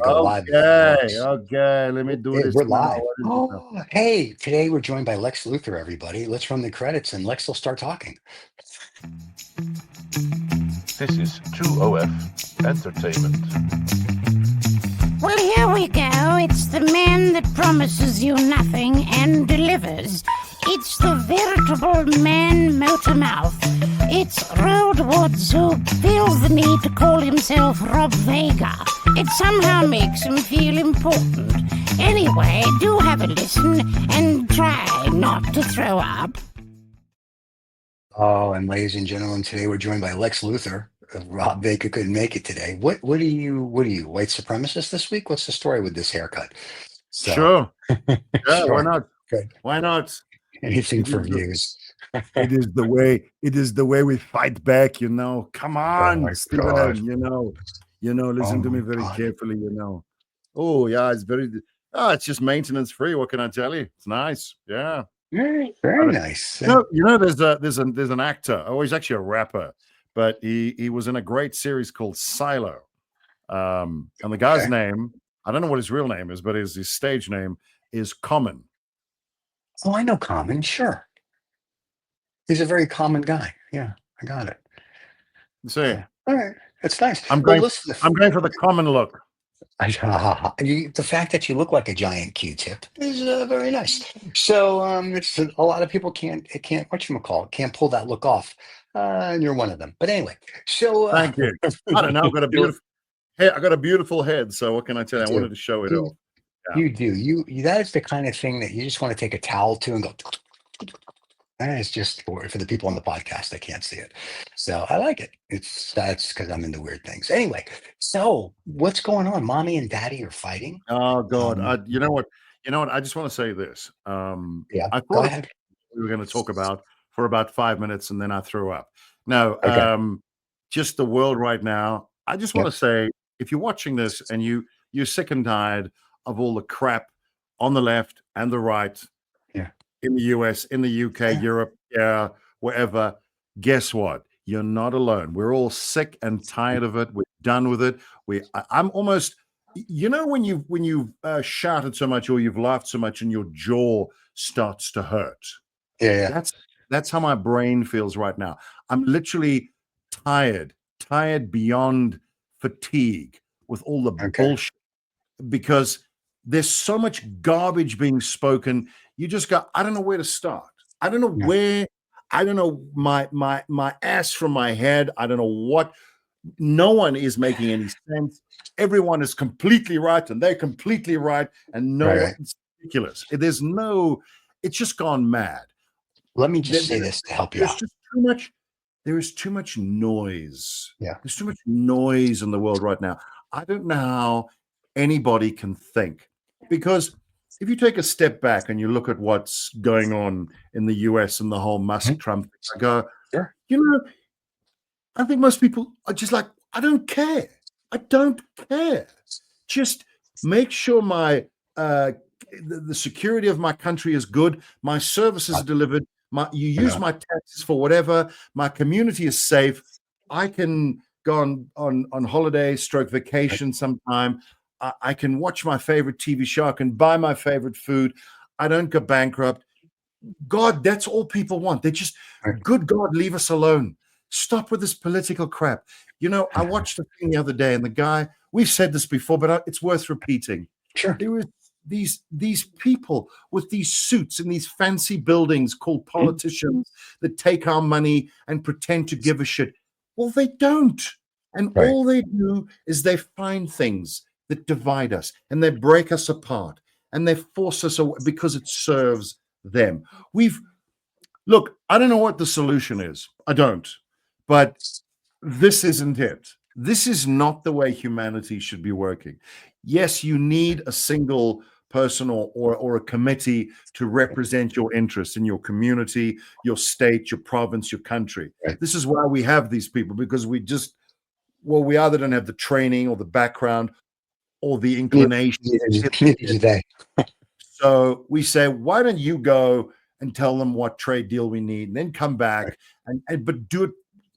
go live. Okay. Let me do this We're now. live. Oh, hey, today we're joined by Lex Luthther, everybody. Let's run the credits and Lex will start talking. This is True OF Entertainment. Well, here we go. It's the man that promises you nothing and delivers. It's the veritable man motor mouth. It's Road Woods who feels the need to call himself Rob Vega. It somehow makes him feel important. Anyway, do have a listen and try not to throw up. Oh, and ladies and gentlemen, today we're joined by Lex Luthther. Rob Vega couldn't make it today. What are you, white supremacist this week? What's the story with this haircut? So, sure. Yeah, sure. Why not? Good. Why not? Anything for views. It is the way. It is the way we fight back. You know. Come on, Steven. You know. Listen to me very carefully. You know. Oh yeah, it's very. It's just maintenance free. What can I tell you? It's nice. Yeah. Very nice. You know, there's an actor. Oh, he's actually a rapper, but he was in a great series called Silo. And the guy's name, I don't know what his real name is, but his stage name is Common. Oh, I know Common. Sure. He's a very common guy. Yeah, I got it. See, all right, it's nice. I'm going for the common look. The fact that you look like a giant Q-tip is very nice. So it's a lot of people can't whatchamacallit, can't pull that look off, and you're one of them. But anyway, so thank you. I don't know. I've got a beautiful head. I got a beautiful head. So what can I tell you? I wanted to show it off. Yeah. You do. You that is the kind of thing that you just want to take a towel to and go. And it's just for the people on the podcast. I can't see it. So I like it. That's because I'm into weird things. Anyway, so what's going on? Mommy and daddy are fighting. Oh God. You know what? I just want to say this. Yeah. I thought we were going to talk about for about 5 minutes and then I threw up. No, just the world right now. I just want to say, if you're watching this and you're sick and tired of all the crap on the left and the right, in the US, in the UK, Europe, wherever, guess what? You're not alone. We're all sick and tired of it. We're done with it. I'm almost, when you've shouted so much or you've laughed so much and your jaw starts to hurt. Yeah. That's how my brain feels right now. I'm literally tired beyond fatigue with all the bullshit, because there's so much garbage being spoken. You just go, I don't know where to start. I don't know where. I don't know my ass from my head. I don't know what. No one is making any sense. Everyone is completely right, and they're completely right, and it's ridiculous. It's just gone mad. Let me just say this to help you out. There is too much noise. Yeah. There's too much noise in the world right now. I don't know how anybody can think. Because if you take a step back and you look at what's going on in the US and the whole Musk-Trump thing, I go, I think most people are just like, I don't care. I don't care. Just make sure my the security of my country is good. My services are delivered. You use my taxes for whatever. My community is safe. I can go on holiday, vacation sometime. I can watch my favorite TV show. I can buy my favorite food. I don't go bankrupt. God, that's all people want. They just, good God, leave us alone. Stop with this political crap. I watched a thing the other day, and the guy, we've said this before, but it's worth repeating. Sure. There were these people with these suits in these fancy buildings called politicians that take our money and pretend to give a shit. Well, they don't. And all they do is they find things that divide us, and they break us apart, and they force us away because it serves them. Look, I don't know what the solution is. I don't. But this isn't it. This is not the way humanity should be working. Yes, you need a single person or a committee to represent your interests in your community, your state, your province, your country. This is why we have these people, because we either don't have the training or the background or the inclination. So we say, why don't you go and tell them what trade deal we need, and then come back but do it.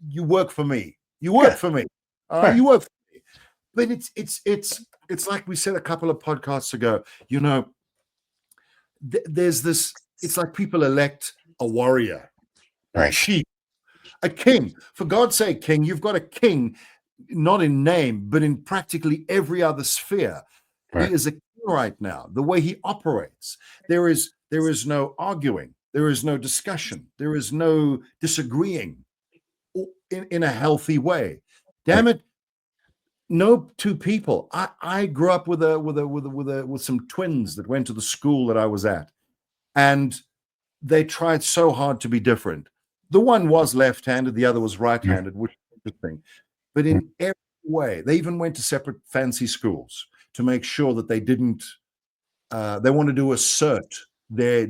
You work for me. You work for me. You work for me. But it's like we said a couple of podcasts ago. You know, there's this. It's like people elect a warrior, a Right. chief, a king. For God's sake, king, you've got a king, not in name, but in practically every other sphere. Right. He is a king right now. The way he operates, there is no arguing, there is no discussion, there is no disagreeing in a healthy way. Damn it. No two people. I grew up with some twins that went to the school that I was at, and they tried so hard to be different. The one was left-handed, the other was right-handed, which is interesting. But in every way, they even went to separate fancy schools to make sure that they didn't. They wanted to assert their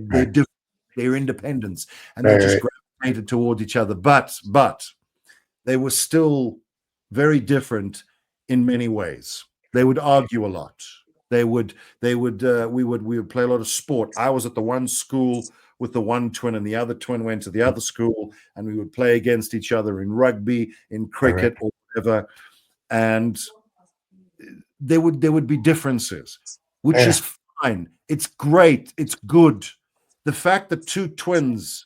independence, and they just gravitated towards each other. But they were still very different in many ways. They would argue a lot. We would play a lot of sport. I was at the one school with the one twin, and the other twin went to the other school, and we would play against each other in rugby, in cricket, or whatever. And there would be differences, which is fine. It's great. It's good. The fact that two twins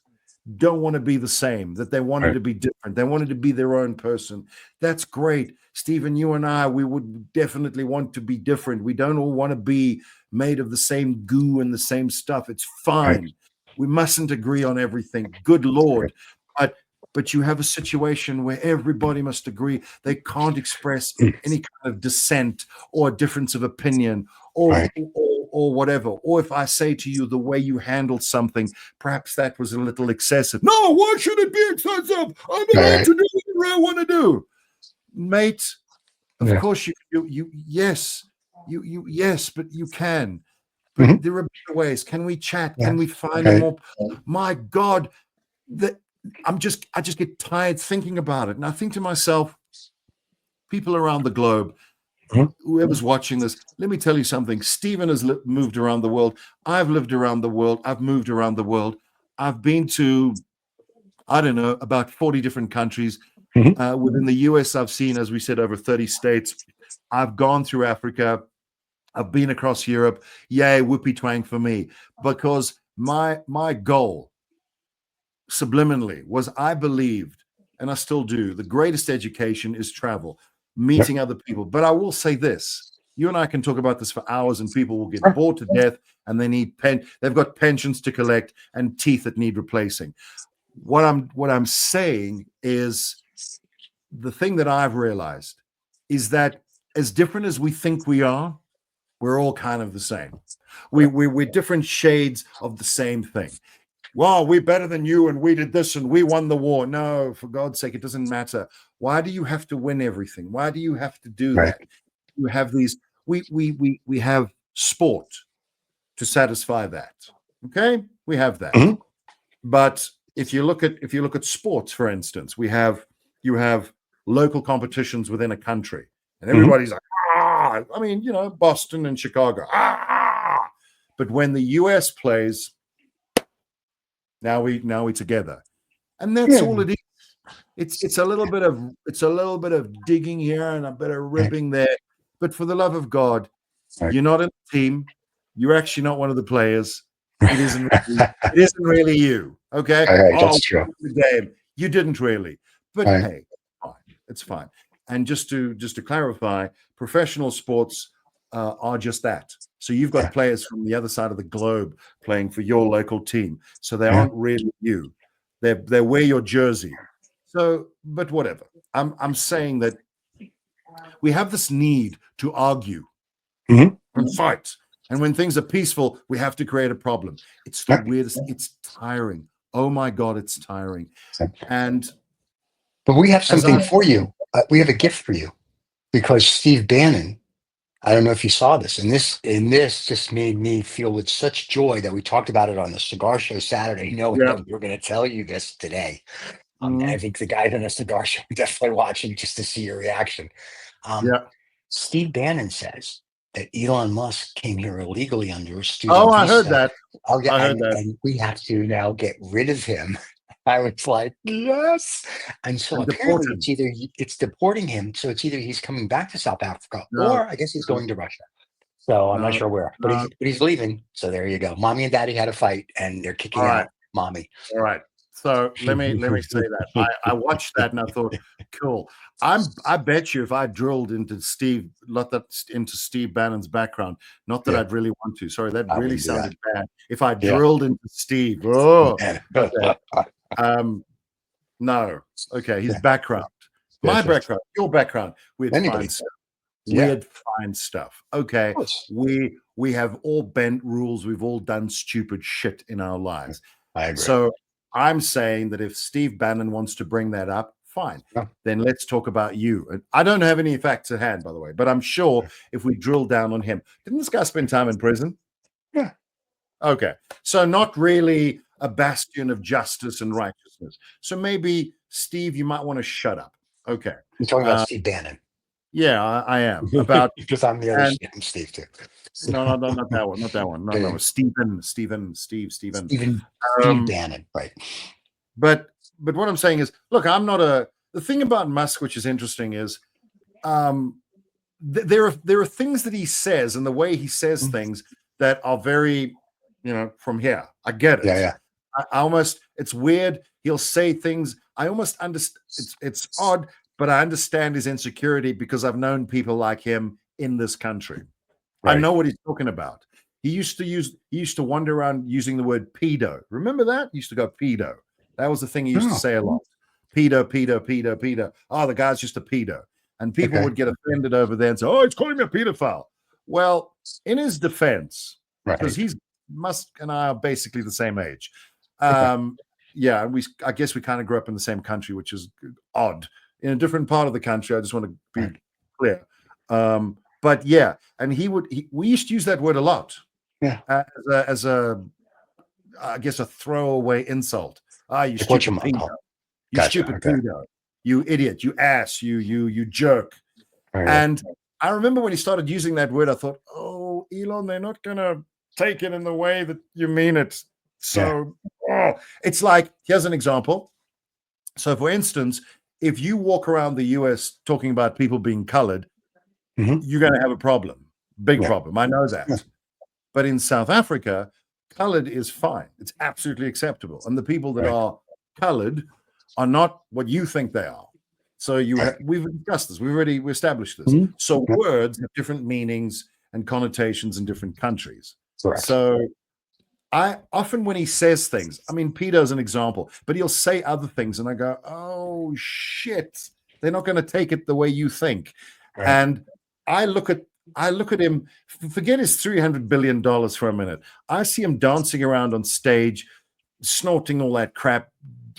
don't want to be the same, that they wanted to be different, they wanted to be their own person, that's great. Stephen, you and I, we would definitely want to be different. We don't all want to be made of the same goo and the same stuff. It's fine. We mustn't agree on everything. Good Lord. But you have a situation where everybody must agree. They can't express any kind of dissent or difference of opinion or whatever. Or if I say to you, the way you handled something, perhaps that was a little excessive. No, why should it be excessive? I'm allowed to do whatever I want to do. Mate, of course yes, but you can. But there are better ways. Can we chat? Can we find a more? My God, I just get tired thinking about it. And I think to myself, people around the globe, whoever's watching this, let me tell you something. Stephen has moved around the world. I've lived around the world. I've moved around the world. I've been to, I don't know, about 40 different countries. Within the US, I've seen, as we said, over 30 states. I've gone through Africa. I've been across Europe. Yay, whoopee twang for me. Because my goal, subliminally, was I believed, and I still do, the greatest education is travel, meeting other people. But I will say this. You and I can talk about this for hours, and people will get bored to death, and they need they've got pensions to collect and teeth that need replacing. What I'm saying is, the thing that I've realized is that as different as we think we are, we're all kind of the same. We're different shades of the same thing. Well, we're better than you, and we did this, and we won the war. No, for God's sake, it doesn't matter. Why do you have to win everything? Why do you have to do that? You have these. We have sport to satisfy that. Okay, we have that. But if you look at sports, for instance, you have local competitions within a country, and everybody's like, I mean, you know, Boston and Chicago. But when the US plays, now we together, and that's all it is. It's a little bit of digging here and a bit of ribbing there. But for the love of God, you're not in the team. You're actually not one of the players. It isn't really you. Okay, that's true. The game. You didn't really, but hey, fine. It's fine. And just to clarify, professional sports are just that. So you've got players from the other side of the globe playing for your local team. So they aren't really you. They wear your jersey. So, but whatever. I'm saying that we have this need to argue and fight. And when things are peaceful, we have to create a problem. It's the weirdest. It's tiring. Oh my God, it's tiring. But we have something for you. We have a gift for you, because Steve Bannon, I don't know if you saw this, and this just made me feel with such joy that we talked about it on the cigar show Saturday. We're going to tell you this today. And I think the guys on the cigar show are definitely watching just to see your reaction. Steve Bannon says that Elon Musk came here illegally under a student visa. I heard that. I heard that. And we have to now get rid of him I was like, yes. And so And apparently deported. it's deporting him. So it's either he's coming back to South Africa No, or I guess he's no, going to Russia. So I'm not no, sure where, but no. he's leaving. So there you go. Mommy and daddy had a fight and they're All kicking right. out mommy. All right. So let me say that. I watched that and I thought, cool. I bet you if I drilled into Steve Bannon's background, not that Yeah, I'd really want to. Sorry, that I really wouldn't do that. sounded bad. If I Yeah. drilled into Steve, oh, Yeah. okay. No. Okay, his Yeah. background. Yes, My yes. background, your background, we'd Anybody. find stuff. Yeah. We'd find stuff. Okay. Of course. We have all bent rules. We've all done stupid shit in our lives. I agree. So I'm saying that if Steve Bannon wants to bring that up, fine. Yeah. Then let's talk about you. And I don't have any facts at hand, by the way, but I'm sure if we drill down on him, didn't this guy spend time in prison? Yeah. Okay. So not really a bastion of justice and righteousness. So maybe, Steve, you might want to shut up. Okay. You're talking about Steve Bannon. Yeah, I am. About because I'm the other and- I'm Steve too. no, not that one. Not that one. No. Stephen. Steve Um, Bannon, right? But what I'm saying is, look, I'm not the thing about Musk, which is interesting, is there are things that he says and the way he says things that are very, from here. I get it. Yeah. I almost, it's weird. He'll say things. I almost understand. It's odd, but I understand his insecurity because I've known people like him in this country. Right. I know what he's talking about. He used to wander around using the word pedo. Remember that? He used to go pedo. That was the thing he used to say a lot. Pedo. Oh, the guy's just a pedo. And people would get offended over there and say, oh, he's calling me a pedophile. Well, in his defense, because Musk and I are basically the same age. Yeah, I guess we kind of grew up in the same country, which is odd. In a different part of the country, I just want to be clear. But yeah, and we used to use that word a lot. Yeah. As a I guess a throwaway insult. You stupid pedo. You stupid pedo. You idiot. You ass. You jerk. And I remember when he started using that word, I thought, oh, Elon, they're not gonna take it in the way that you mean it. So it's like, here's an example. So for instance, if you walk around the US talking about people being colored, you're going to have a problem. Big problem. I know that. Yeah. But in South Africa, colored is fine. It's absolutely acceptable. And the people that are colored are not what you think they are. So we've discussed this. We established this. So words have different meanings and connotations in different countries. Correct. So I often, when he says things, I mean, Peter's an example, but he'll say other things and I go, oh shit, they're not going to take it the way you think. Right. And I look at him, forget his $300 billion for a minute. I see him dancing around on stage, snorting all that crap,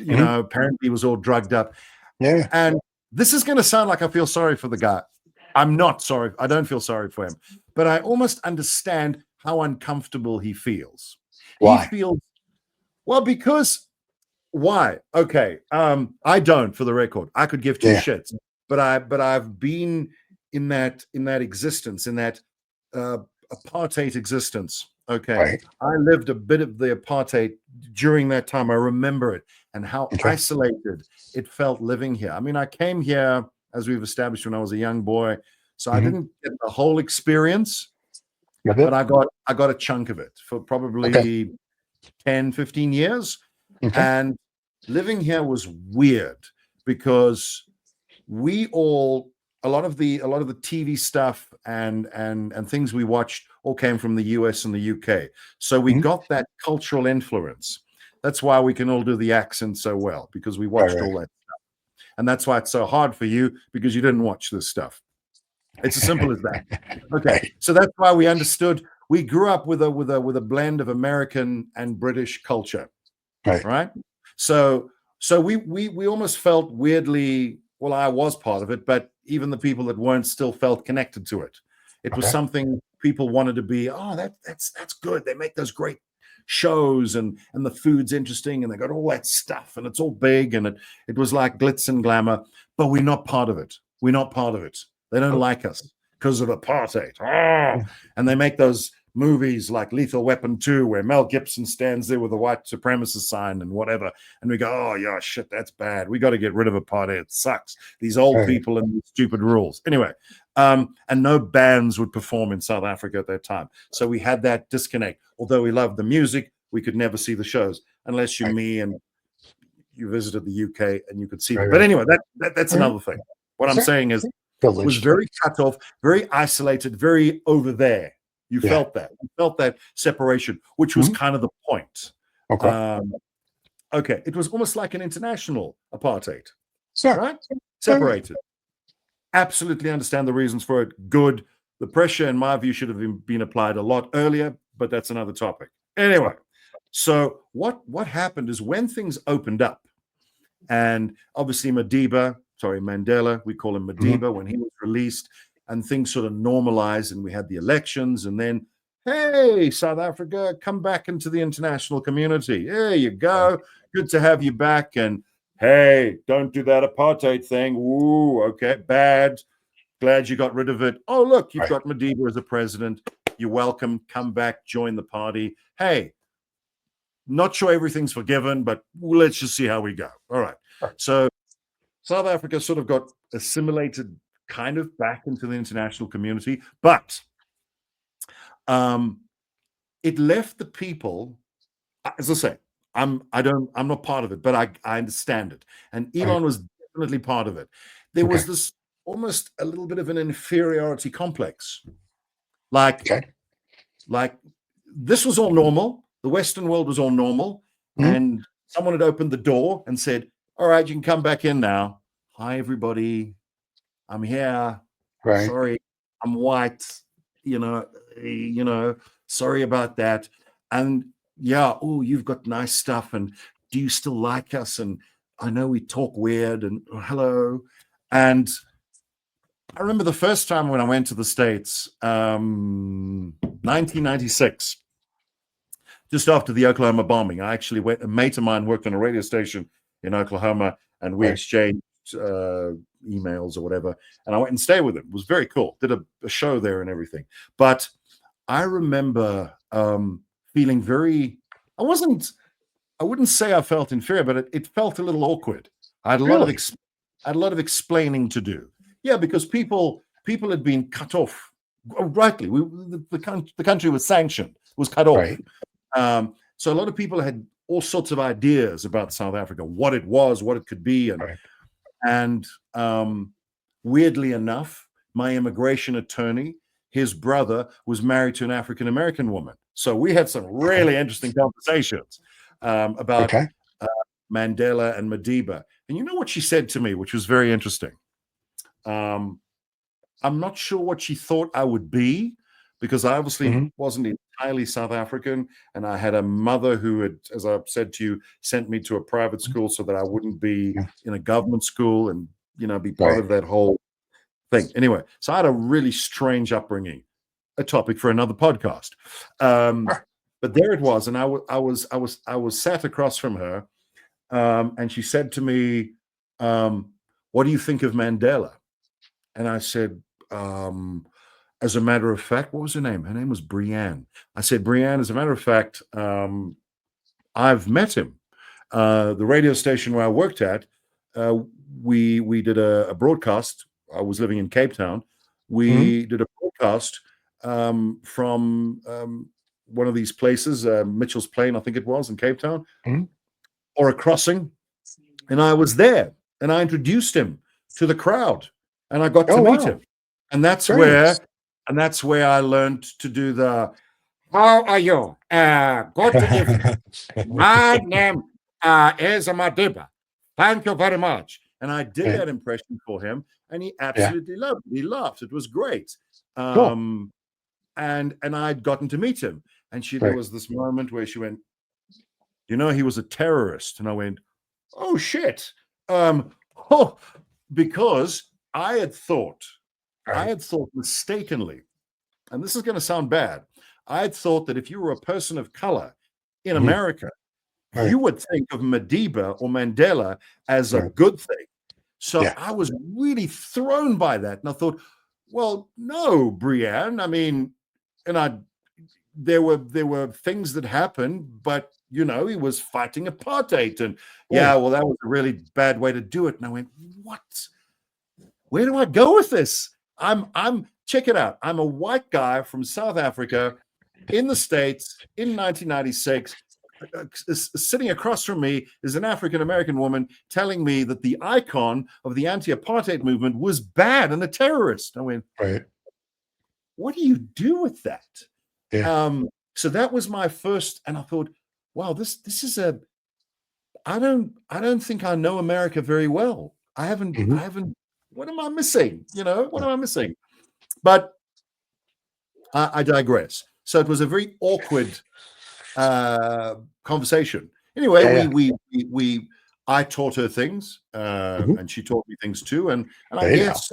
apparently he was all drugged up. Yeah. And this is going to sound like I feel sorry for the guy. I'm not sorry. I don't feel sorry for him, but I almost understand how uncomfortable he feels. Why? He feels, well, because why? Okay. I don't, for the record. I could give two shits, but I've been in that existence, in that apartheid existence. Okay. Right. I lived a bit of the apartheid during that time. I remember it and how isolated it felt living here. I mean, I came here, as we've established, when I was a young boy. So I didn't get the whole experience, but I got a chunk of it for probably 10, 15 years. And living here was weird because a lot of the TV stuff and things we watched all came from the US and the UK. So we got that cultural influence. That's why we can all do the accent so well, because we watched all that stuff. And that's why it's so hard for you, because you didn't watch this stuff. It's as simple as that. Okay. So that's why we understood. We grew up with a blend of American and British culture. Right. So we almost felt weirdly, well, I was part of it, but even the people that weren't still felt connected to it. It was something people wanted to be, oh, that's good. They make those great shows and the food's interesting and they got all that stuff and it's all big and it was like glitz and glamour, but we're not part of it. We're not part of it. They don't like us because of apartheid. Oh! And they make those movies like Lethal Weapon 2, where Mel Gibson stands there with a white supremacist sign and whatever, and we go, oh yeah, shit, that's bad. We got to get rid of apartheid. It sucks. These old people and these stupid rules. Anyway, and no bands would perform in South Africa at that time. So we had that disconnect. Although we loved the music, we could never see the shows unless you're me and you visited the UK and you could see them. But anyway, that's another thing. What I'm saying is, it was very cut off, very isolated, very over there. You felt that. You felt that separation, which was kind of the point. Okay. It was almost like an international apartheid. Right? Separated. Absolutely understand the reasons for it. Good. The pressure, in my view, should have been applied a lot earlier, but that's another topic. Anyway, so what happened is when things opened up, and obviously Mandela, we call him Madiba, when he was released, and things sort of normalized, and we had the elections, and then, hey, South Africa, come back into the international community. There you go. Good to have you back. And hey, don't do that apartheid thing. Ooh, okay, bad. Glad you got rid of it. Oh, look, you've got Madiba as a president. You're welcome. Come back, join the party. Hey, not sure everything's forgiven, but let's just see how we go. All right. So South Africa sort of got assimilated kind of back into the international community, but it left the people, as I say, I'm not part of it, but I understand it. And Elon was definitely part of it. There was this almost a little bit of an inferiority complex. Like this was all normal. The Western world was all normal. And someone had opened the door and said, all right, you can come back in now. Hi, everybody. I'm here. Sorry, I'm white. Sorry about that. And you've got nice stuff. And do you still like us? And I know we talk weird and hello. And I remember the first time when I went to the States, 1996, just after the Oklahoma bombing. I actually went, a mate of mine worked on a radio station in Oklahoma, and we exchanged emails or whatever, and I went and stayed with him. It was very cool. Did a show there and everything. But I remember feeling very, I wouldn't say I felt inferior, but it felt a little awkward. I had a lot of explaining to do. Yeah, because people had been cut off rightly. The country was sanctioned, was cut off. So a lot of people had all sorts of ideas about South Africa, what it was, what it could be, and weirdly enough, my immigration attorney, his brother was married to an African American woman. So we had some really interesting conversations about Mandela and Madiba. And you know what she said to me, which was very interesting. I'm not sure what she thought I would be, because I obviously wasn't entirely South African, and I had a mother who had, as I've said to you, sent me to a private school so that I wouldn't be in a government school and be part of that whole thing. Anyway, so I had a really strange upbringing, a topic for another podcast. But there it was, and I was sat across from her, and she said to me, "What do you think of Mandela?" And I said, as a matter of fact, what was her name? Her name was Brianne. I said, Brianne, as a matter of fact, I've met him. The radio station where I worked at, we did a broadcast. I was living in Cape Town. We did a broadcast from one of these places, Mitchell's Plain, I think it was, in Cape Town, or a crossing. And I was there, and I introduced him to the crowd, and I got to meet him. And that's where I learned to do the, how are you? Good evening. My name is Madiba. Thank you very much. And I did that impression for him, and he absolutely loved it. He laughed. It was great. And I'd gotten to meet him. And there was this moment where she went, he was a terrorist. And I went, oh, shit. Because I had thought mistakenly, and this is going to sound bad, I had thought that if you were a person of color in America, you would think of Madiba or Mandela as a good thing. So I was really thrown by that. And I thought, well, no, Brianne, I mean, and there were things that happened, but he was fighting apartheid, and well, that was a really bad way to do it. And I went, what? Where do I go with this? I'm check it out. I'm a white guy from South Africa in the States in 1996. Sitting across from me is an African-American woman telling me that the icon of the anti-apartheid movement was bad and a terrorist. I went, Right. what do you do with that? Yeah. So that was my first, and I thought, wow, this is I don't think I know America very well. I haven't, what am I missing? What am I missing? But I digress. So it was a very awkward conversation. Anyway, I taught her things, and she taught me things too, and I guess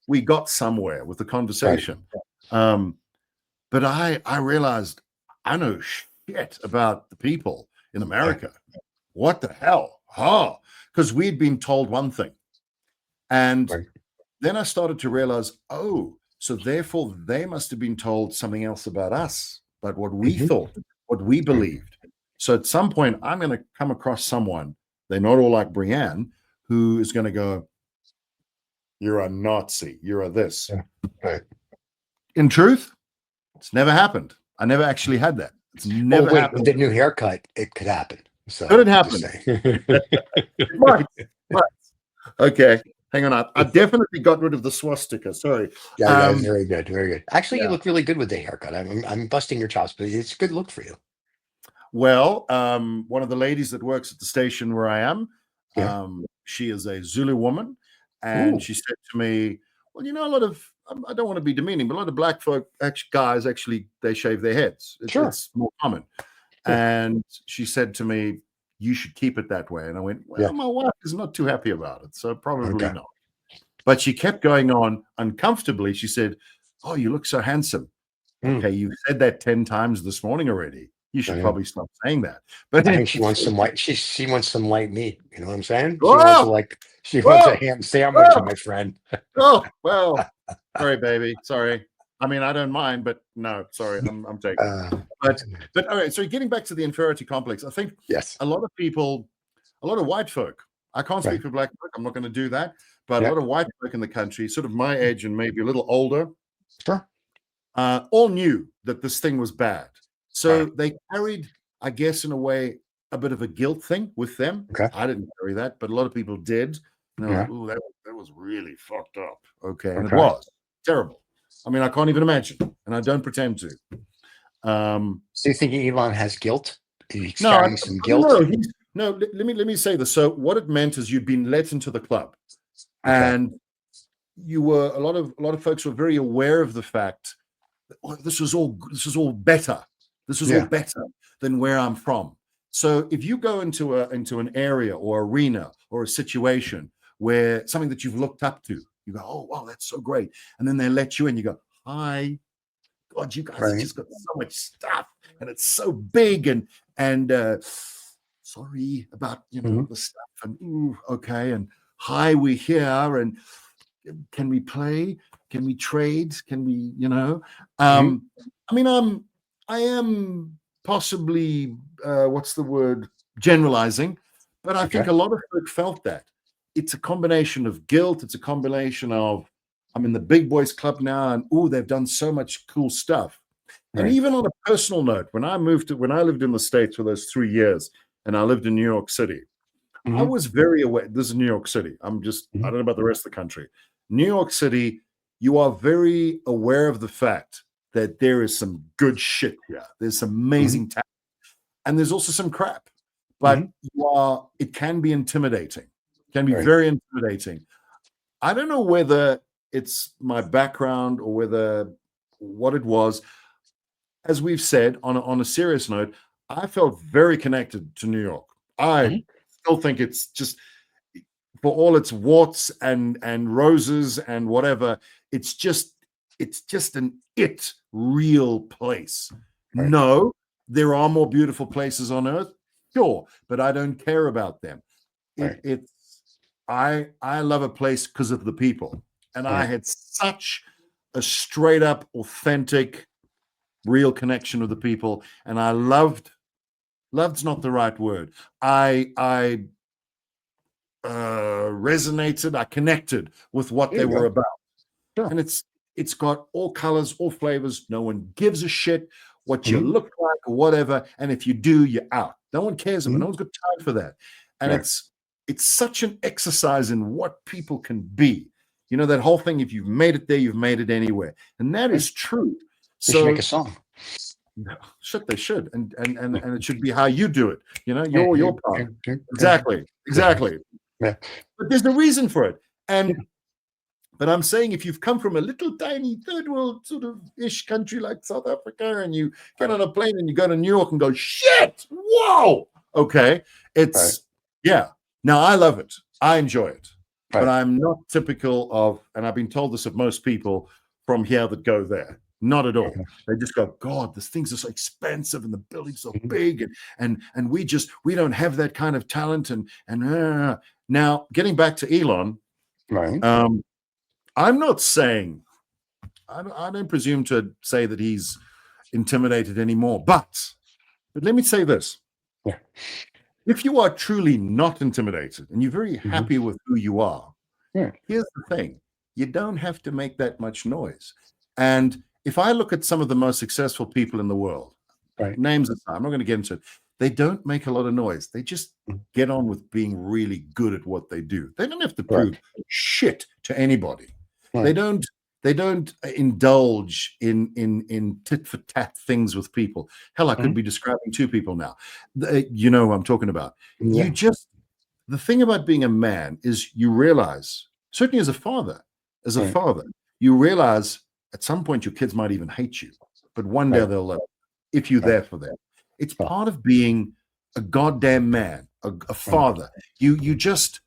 we got somewhere with the conversation. Right. But I realized I know shit about the people in America. Right. What the hell? Because we'd been told one thing, and then I started to realize, so therefore they must have been told something else about us, but what we thought, what we believed. So at some point, I'm going to come across someone, they're not all like Brienne, who is going to go, you're a Nazi, you're a this. Yeah. Right. In truth, it's never happened. I never actually had that. It's never happened. With the new haircut, it could happen. So could it happen? Right. Okay. Hang on. I definitely got rid of the swastika. Sorry. Yeah, very good. Very good. Actually, you look really good with the haircut. I'm busting your chops, but it's a good look for you. Well, one of the ladies that works at the station where I am, she is a Zulu woman, and she said to me, well, a lot of, I don't want to be demeaning, but a lot of black folk, guys, actually, they shave their heads. It's more common. And she said to me, you should keep it that way. And I went, well, my wife is not too happy about it, so probably not. But she kept going on uncomfortably. She said, oh, you look so handsome. Okay, you've said that 10 times this morning already. You should probably stop saying that. But I think she wants some white. She wants some white meat. You know what I'm saying? She wants a ham sandwich, my friend. Oh well, sorry, baby. Sorry. I mean, I don't mind, but no, sorry, I'm taking. But all right. So getting back to the inferiority complex, I think a lot of people, a lot of white folk. I can't speak for black folk. I'm not going to do that. But a lot of white folk in the country, sort of my age and maybe a little older, all knew that this thing was bad. So they carried, I guess, in a way, a bit of a guilt thing with them. I didn't carry that, but a lot of people did. And they're like, "Ooh, that was really fucked up." And it was terrible. I mean, I can't even imagine, and I don't pretend to. So you think Elon has guilt? He's carrying some guilt? No. Let me say this. So what it meant is you'd been let into the club, and you were a lot of folks were very aware of the fact that this was all better. This is all better than where I'm from. So if you go into an area or arena or a situation where something that you've looked up to, you go, oh wow, that's so great, and then they let you in. You go, hi, God, you guys have just got so much stuff, and it's so big, and sorry about the stuff, and okay, and hi, we're here, and can we play? Can we trade? Can we, I mean, I am possibly, what's the word, generalizing, but I think a lot of folk felt that. It's a combination of guilt. It's a combination of, I'm in the big boys club now, and they've done so much cool stuff. And even on a personal note, when I lived in the States for those 3 years, and I lived in New York City, I was very aware. This is New York City. I don't know about the rest of the country. New York City, you are very aware of the fact that there is some good shit here. There's some amazing talent. And there's also some crap. But it can be intimidating. It can be very intimidating. I don't know whether it's my background or whether what it was. As we've said, on a serious note, I felt very connected to New York. I still think it's just, for all its warts and roses and whatever, it's just an real place. No, there are more beautiful places on earth, sure, but I don't care about them. I love a place because of the people, and I had such a straight up, authentic, real connection with the people, and I loved's not the right word. I resonated, I connected with what There they you were go. about. Sure. And it's got all colors, all flavors. No one gives a shit what you Mhm. look like or whatever. And if you do, you're out. No one cares about it. Mhm. No one's got time for that. And Right. it's such an exercise in what people can be. You know, that whole thing, if you've made it there, you've made it anywhere. And that is true. They should make So a song. shit, they should. And it should be how you do it. You know, Yeah, your yeah, part. yeah, yeah, Exactly. Exactly. yeah. But there's a reason for it. But I'm saying, if you've come from a little tiny third world sort of ish country like South Africa, and you get on a plane and you go to New York and go, shit, whoa, okay, yeah. Now I love it, I enjoy it, but I'm not typical of, and I've been told this of most people from here that go there. Not at all. Okay. They just go, God, the things are so expensive and the buildings so Mhm. big, and we don't have that kind of talent. And now getting back to Elon, Right. I'm not saying, I don't presume to say that he's intimidated anymore, but let me say this. Yeah. If you are truly not intimidated and you're very happy with who you are, Yeah. here's the thing. You don't have to make that much noise. And if I look at some of the most successful people in the world, Right. names aside, I'm not going to get into it, they don't make a lot of noise. They just get on with being really good at what they do. They don't have to prove shit to anybody. Right. They don't indulge in tit for tat things with people. Hell, I could be describing two people now. You know who I'm talking about. Yeah. The thing about being a man is you realize, certainly as a father, you realize at some point your kids might even hate you, but one day they'll love you if you're there for them. It's part of being a goddamn man, a father. You just,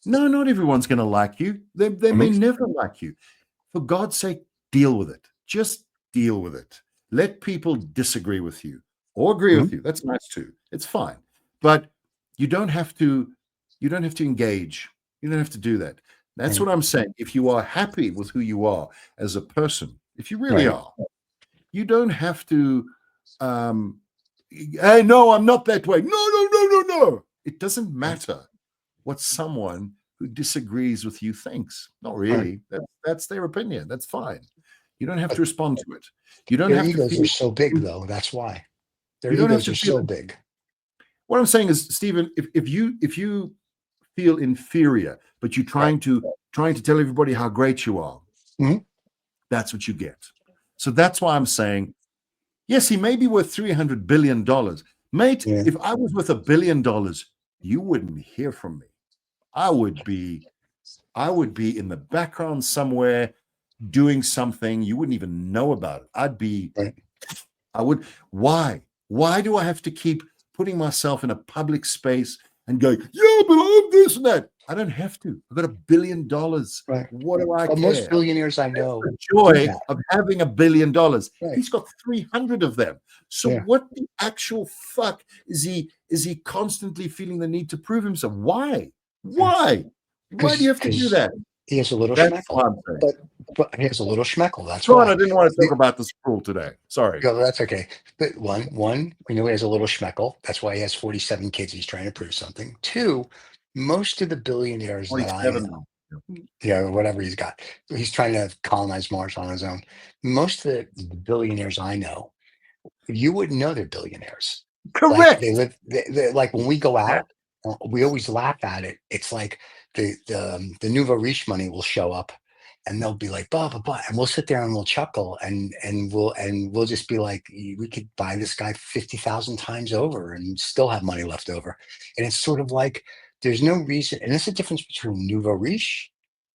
no, not everyone's going to like you. They may never like you. For God's sake, deal with it. Just deal with it. Let people disagree with you or agree with you. That's nice too. It's fine. But you don't have to engage. You don't have to do that. That's what I'm saying. If you are happy with who you are as a person, if you really are, you don't have to hey, no, I'm not that way. No. It doesn't matter what someone who disagrees with you thinks. Not really. That's their opinion. That's fine. You don't have to respond to it. You don't have to egos feel are so big, though. That's why their you don't have egos to are feel so big. What I'm saying is, Stephen, if you feel inferior, but you're trying to tell everybody how great you are, that's what you get. So that's why I'm saying, yes, he may be worth $300 billion. Mate, if I was worth $1 billion, you wouldn't hear from me. I would be in the background somewhere doing something. You wouldn't even know about it. Why do I have to keep putting myself in a public space and going, yeah, but I'm this and that? I don't have to. I've got $1 billion. What do I care? Most billionaires I know, the joy of having $1 billion. He's got 300 of them. So what the actual fuck is he constantly feeling the need to prove himself? Why? Why do you have to do that? He has a little schmeckle. But he has a little schmeckle. That's why. I didn't want to talk about this rule today. Sorry. No, that's okay. But one, we know he has a little schmeckle. That's why he has 47 kids. He's trying to prove something. Two, most of the billionaires that I know, whatever he's got, he's trying to colonize Mars on his own. Most of the billionaires I know, you wouldn't know they're billionaires. Correct. Like like when we go out, we always laugh at it. It's like the Nouveau riche money will show up. And they'll be like, blah, blah, blah. And we'll sit there and we'll chuckle and we'll just be like, we could buy this guy 50,000 times over and still have money left over. And it's sort of like, there's no reason. And it's the difference between nouveau riche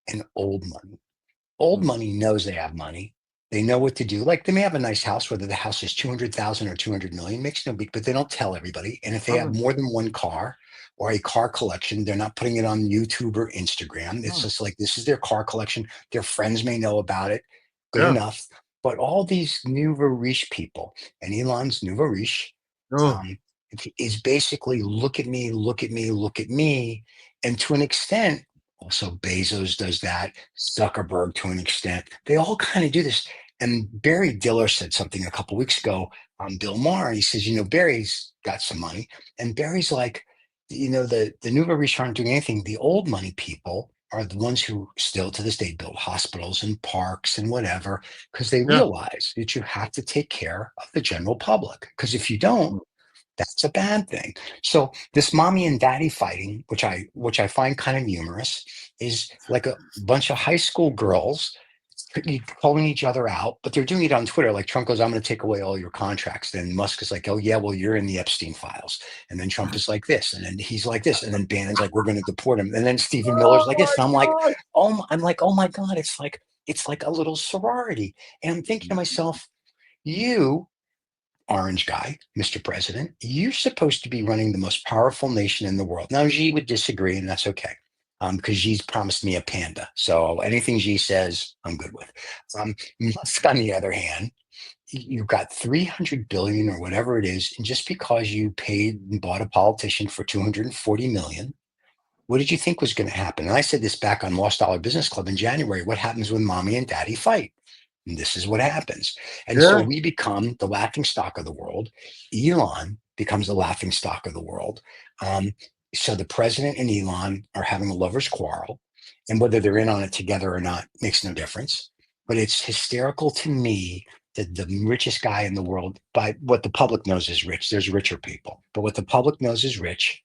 and old money. Old money knows they have money. They know what to do. Like they may have a nice house, whether the house is 200,000 or 200 million, makes no big, but they don't tell everybody. And if they have more than one car or a car collection, they're not putting it on YouTube or Instagram. It's just like, this is their car collection. Their friends may know about it. Good enough. But all these nouveau riche people, and Elon's nouveau riche, is basically look at me, look at me, look at me. And to an extent, also Bezos does that, Zuckerberg to an extent. They all kind of do this. And Barry Diller said something a couple weeks ago on Bill Maher. He says, Barry's got some money. And Barry's like, the Nouveau riche aren't doing anything. The old money people are the ones who still to this day build hospitals and parks and whatever, because they Yeah. realize that you have to take care of the general public. Because if you don't, that's a bad thing. So this mommy and daddy fighting, which I find kind of humorous, is like a bunch of high school girls calling each other out, but they're doing it on Twitter. Like Trump goes, "I'm going to take away all your contracts." Then Musk is like, "Oh yeah, well you're in the Epstein files." And then Trump is like this, and then he's like this, and then Bannon's like, "We're going to deport him." And then Stephen Miller's like this, and I'm like, "Oh my God!" It's like a little sorority, and I'm thinking to myself, you orange guy, Mr. President, you're supposed to be running the most powerful nation in the world. Now, Xi would disagree, and that's okay, because Xi's promised me a panda. So anything Xi says, I'm good with. Musk, on the other hand, you've got 300 billion or whatever it is, and just because you paid and bought a politician for 240 million, what did you think was going to happen? And I said this back on Lost Dollar Business Club in January. What happens when mommy and daddy fight? And this is what happens. And so we become the laughing stock of the world. Elon becomes the laughing stock of the world. So the president and Elon are having a lover's quarrel. And whether they're in on it together or not makes no difference. But it's hysterical to me that the richest guy in the world, by what the public knows is rich, there's richer people. But what the public knows is rich,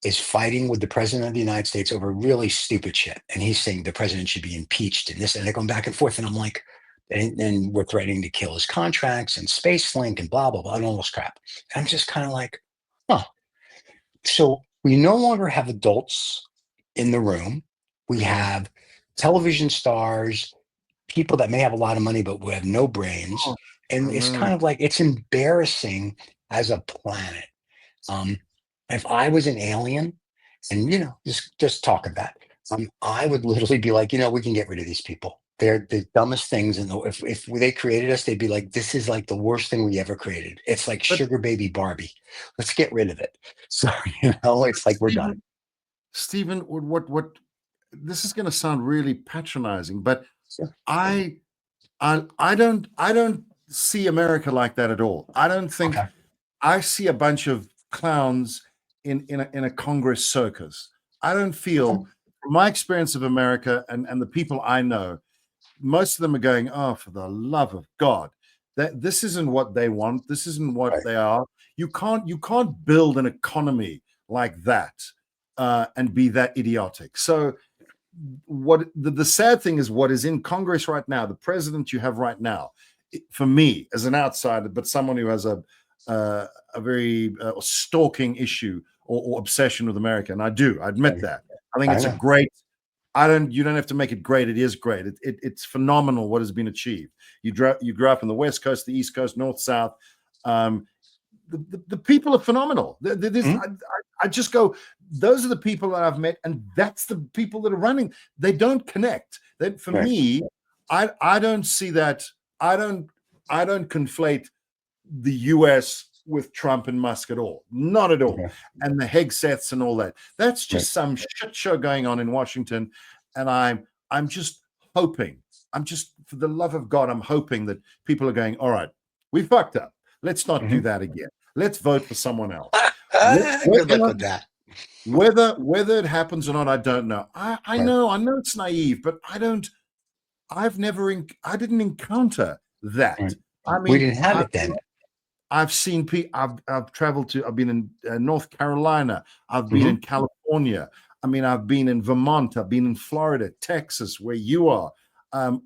is fighting with the president of the United States over really stupid shit. And he's saying the president should be impeached and this, and they're going back and forth. And I'm like, and we're threatening to kill his contracts and SpaceLink and blah, blah, blah, and all this crap. And I'm just kind of like, huh. So we no longer have adults in the room. We have television stars, people that may have a lot of money, but who have no brains. And it's kind of like, it's embarrassing as a planet. If I was an alien, and just talk of that, I would literally be like, we can get rid of these people. They're the dumbest things, and if they created us, they'd be like, this is like the worst thing we ever created. It's like sugar baby Barbie. Let's get rid of it. So it's like we're done. Stephen, what? This is going to sound really patronizing, but I don't see America like that at all. I don't think I see a bunch of clowns in a Congress circus. I don't feel, from my experience of America and the people I know, most of them are going, oh, for the love of God, that this isn't what they want. This isn't what they are. You can't build an economy like that and be that idiotic. So what the sad thing is, what is in Congress right now, the president you have right now, for me as an outsider, but someone who has a very stalking issue or obsession with America, and I admit that. I think it's a great. You don't have to make it great. It is great. It's phenomenal what has been achieved. You grew up on the West Coast, the East Coast, North, South. The people are phenomenal. I just go, those are the people that I've met, and that's the people that are running. They don't connect. For me, I don't see that. I don't conflate the US with Trump and Musk at all. Not at all. And the Hegseths and all that. That's just some shit show going on in Washington. And I'm just hoping, for the love of God, I'm hoping that people are going, all right, we fucked up. Let's not do that again. Let's vote for someone else. Good luck with that. Whether it happens or not, I don't know. I know it's naive, but I didn't encounter that. I mean, we didn't have it then. I've seen people. I've traveled to. I've been in North Carolina. I've been in California. I mean, I've been in Vermont. I've been in Florida, Texas, where you are,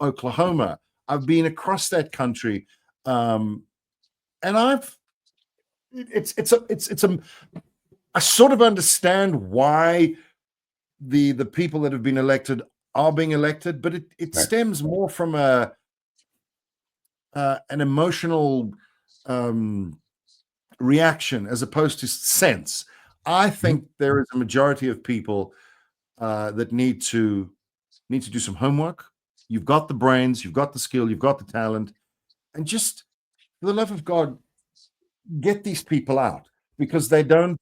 Oklahoma. I've been across that country, and I sort of understand why the people that have been elected are being elected, but it stems more from an emotional reaction as opposed to sense. I think there is a majority of people that need to do some homework. You've got the brains, you've got the skill, you've got the talent, and just for the love of God, get these people out, because they don't.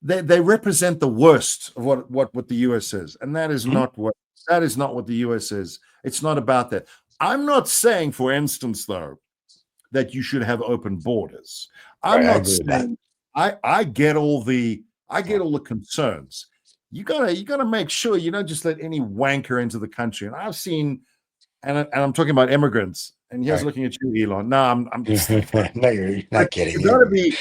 They represent the worst of what the US is, and that is not what the US is. It's not about that. I'm not saying, for instance, though, that you should have open borders. I'm Right, I not agree with that. saying I get all the concerns. You gotta make sure you don't just let any wanker into the country. And I've seen, and I'm talking about immigrants. And here's Right. looking at you, Elon. No, I'm just, No, you're not but kidding. you gotta be.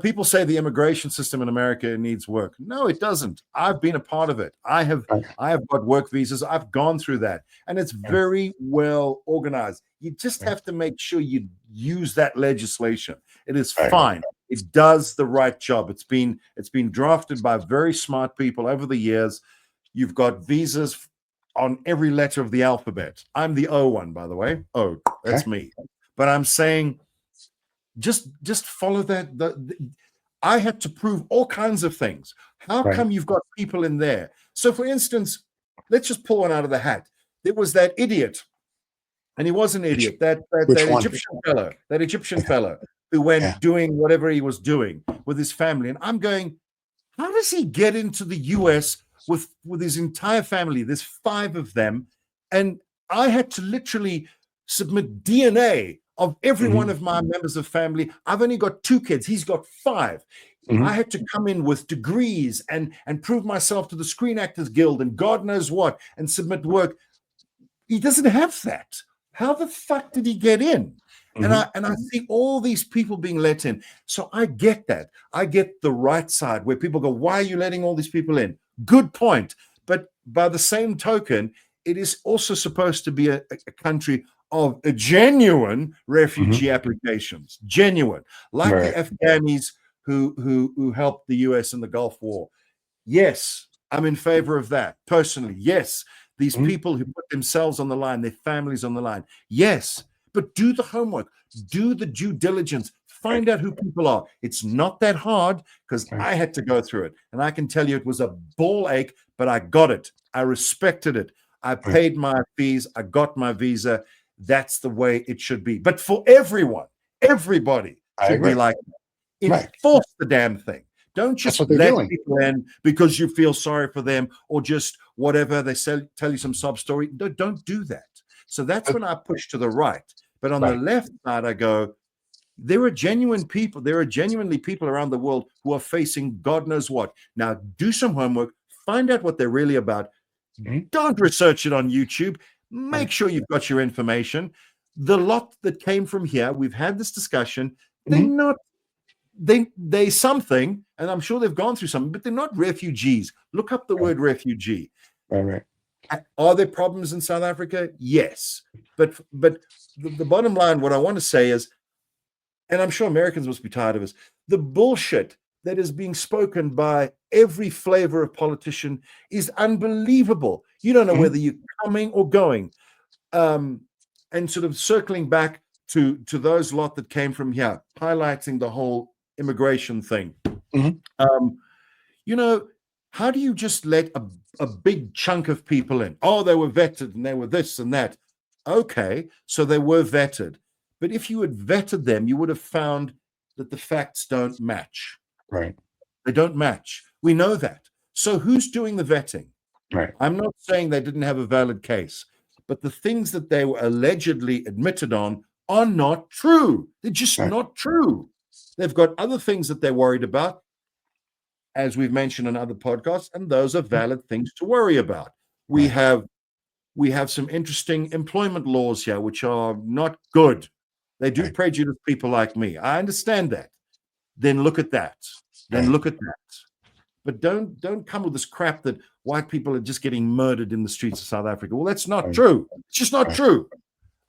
People say the immigration system in America needs work. No, it doesn't. I've been a part of it. I have got work visas. I've gone through that, and it's very well organized. You just have to make sure you use that legislation. It is fine. It does the right job. It's been drafted by very smart people over the years. You've got visas on every letter of the alphabet. I'm the O one, by the way. Oh, that's me. But I'm saying, just follow that. I had to prove all kinds of things. How come you've got people in there? So, for instance, let's just pull one out of the hat. There was that idiot, and he was an idiot. That Egyptian fellow who went doing whatever he was doing with his family. And I'm going, how does he get into the US with his entire family? There's 5 of them, and I had to literally submit DNA of every one of my members of family. I've only got 2 kids. He's got 5. I had to come in with degrees and prove myself to the Screen Actors Guild and God knows what, and submit work. He doesn't have that. How the fuck did he get in? And I see all these people being let in. So I get that. I get the right side where people go, why are you letting all these people in? Good point. But by the same token, it is also supposed to be a country of a genuine refugee applications, genuine, like the Afghanis who helped the US in the Gulf War. Yes, I'm in favor of that personally. Yes, these people who put themselves on the line, their families on the line. Yes, but do the homework, do the due diligence, find out who people are. It's not that hard, because I had to go through it, and I can tell you it was a ball ache, but I got it. I respected it. I paid my fees. I got my visa. That's the way it should be. But for everyone, everybody should be like that. Enforce the damn thing. Don't just let people in because you feel sorry for them, or just whatever they tell you some sob story. Don't do that. So that's when I push to the right. But on the left side, I go, there are genuine people. There are genuinely people around the world who are facing God knows what. Now, do some homework. Find out what they're really about. Don't research it on YouTube. Make sure you've got your information. The lot that came from here, we've had this discussion. They're not, they something, and I'm sure they've gone through something, but they're not refugees. Look up the word refugee. Are there problems in South Africa? Yes. But the bottom line, what I want to say is, and I'm sure Americans must be tired of this, the bullshit that is being spoken by every flavor of politician is unbelievable. You don't know whether you're coming or going. And sort of circling back to those lot that came from here, highlighting the whole immigration thing. How do you just let a big chunk of people in? Oh, they were vetted and they were this and that. Okay, so they were vetted. But if you had vetted them, you would have found that the facts don't match. They don't match. We know that. So who's doing the vetting? I'm not saying they didn't have a valid case, but the things that they were allegedly admitted on are not true. They're just not true. They've got other things that they're worried about, as we've mentioned in other podcasts, and those are valid things to worry about. We have some interesting employment laws here, which are not good. They do prejudice people like me. I understand that. Then look at that. But don't come with this crap that white people are just getting murdered in the streets of South Africa. Well, that's not true. It's just not true.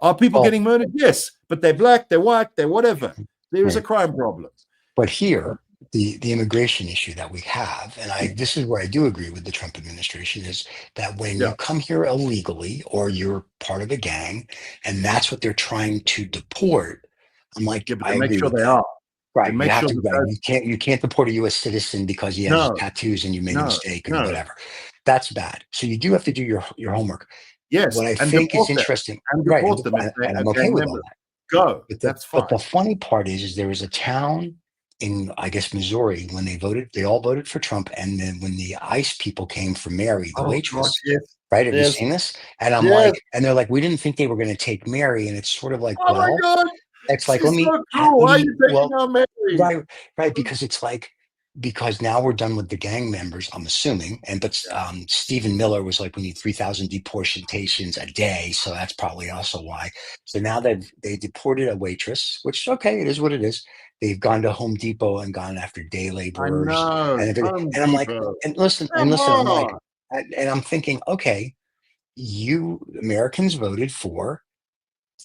Are people getting murdered? Yes, but they're black, they're white, they're whatever. There is a crime problem. But here, the immigration issue that we have, and this is where I do agree with the Trump administration, is that when you come here illegally or you're part of a gang, and that's what they're trying to deport, I'm like, but I make agree sure with they that. are. Right. You have to, you can't deport a U.S. citizen because he has tattoos and you made a mistake and whatever. That's bad. So you do have to do your homework. Yes. What I think is interesting, and I'm okay with all that. Go. But that's fine. But the funny part is there was a town in, I guess, Missouri, when they all voted for Trump, and then when the ICE people came for Mary, the waitress, right? Have you Yes. seen this? And I'm Yes. like, and they're like, we didn't think they were going to take Mary. And it's sort of like, Oh my well, God. it's like, She's so cool. Why are you taking well, our Mary? right, right, because it's like, because now we're done with the gang members, I'm assuming. But Stephen Miller was like, we need 3,000 deportations a day, so that's probably also why. So now they deported a waitress, which okay, it is what it is. They've gone to Home Depot and gone after day I laborers know. and everything. Home And I'm like, Depot. and Come listen, I'm like, on. and I'm thinking, okay, you Americans voted for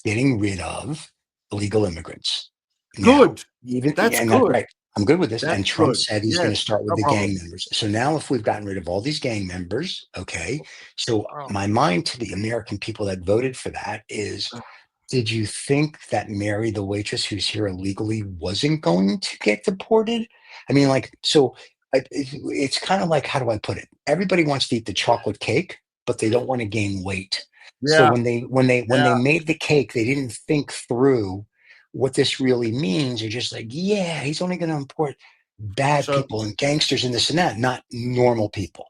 getting rid of illegal immigrants. Now, Good. even That's and that good. right, I'm good with this. That's And Trump good. said he's going Yes. to start with No the problem. gang members. So now, if we've gotten rid of all these gang members, okay. So Oh. my mind to the American people that voted for that is, did you think that Mary the waitress who's here illegally wasn't going to get deported? I mean, like, so it's kind of like, how do I put it? Everybody wants to eat the chocolate cake, but they don't want to gain weight. So Yeah. when they Yeah. made the cake, they didn't think through what this really means. They're just like, yeah, he's only going to import bad So people and gangsters and this and that, not normal people.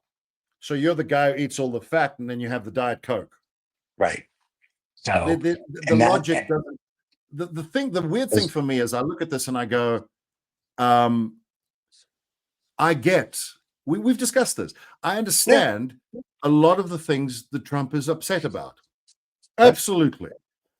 so you're the guy who eats all the fat, and then you have the Diet Coke. Right. The So, the, the and that, logic doesn't. The weird thing is, for me is I look at this and I go, I get. We've discussed this. I yeah, understand a lot of the things that Trump is upset about. right, Absolutely.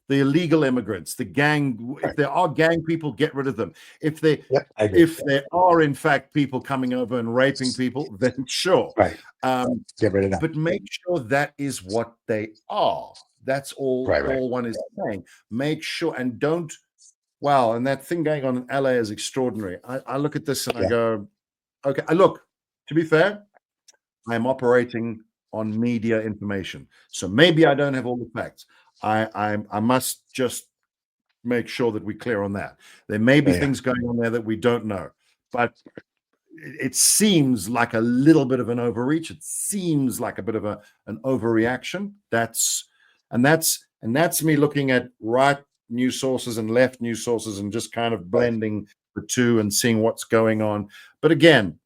The illegal immigrants, the gang. If right. there are gang people, get rid of them. If they Yep, I agree. if there are in fact people coming over and raping people, then sure. Right. Um, Get rid of that. but make sure that is what they are. That's all. Right, right. All one is saying. Make sure and don't. Wow, and that thing going on in LA is extraordinary. I look at this and I Yeah. go, okay. I look. To be fair, I am operating on media information, so maybe I don't have all the facts. I must just make sure that we're clear on that. There may be Yeah. things going on there that we don't know, but it seems like a little bit of an overreach. It seems like a bit of an overreaction. That's me looking at right news sources and left news sources and just kind of Right. blending the two and seeing what's going on. But again,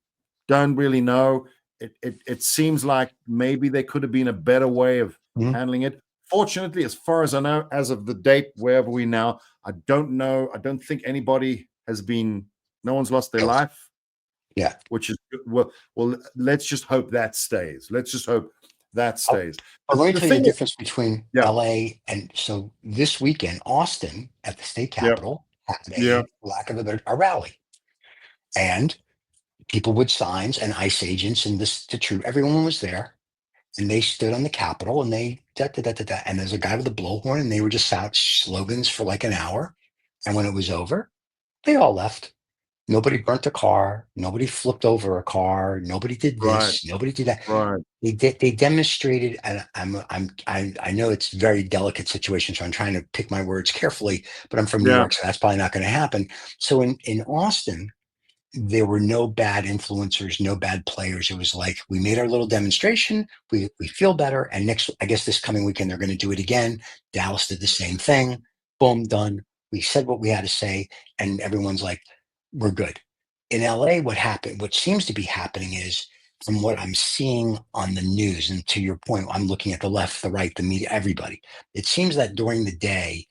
don't really know. It seems like maybe there could have been a better way of Mhm. handling it. Fortunately, as far as I know, as of the date, wherever we now, I don't know. I don't think anybody has been. No one's lost their life. Yeah. Which is well. Let's just hope that stays. Let's just hope that stays. But let me The tell you thing the is, difference between yeah, LA and so this weekend, Austin at the state yeah, capitol had yeah, a lack of a better a rally. And people with signs and ICE agents and this the truth. Everyone was there. And they stood on the Capitol and they da, da, da, da, da, and there's a guy with a blowhorn and they were just out slogans for like an hour. And when it was over, they all left. Nobody burnt a car. Nobody flipped over a car. Nobody did right, this. Nobody did that. right, They demonstrated, and I know it's a very delicate situation, so I'm trying to pick my words carefully. But I'm from New yeah, York, so that's probably not going to happen. So in Austin, there were no bad influencers, no bad players. It was like we made our little demonstration, we feel better, and next, I guess this coming weekend they're going to do it again. Dallas did the same thing. Boom, done. We said what we had to say, and everyone's like, we're good. In LA, what happened? What seems to be happening is, from what I'm seeing on the news, and to your point, I'm looking at the left, the right, the media, everybody. It seems that during the day,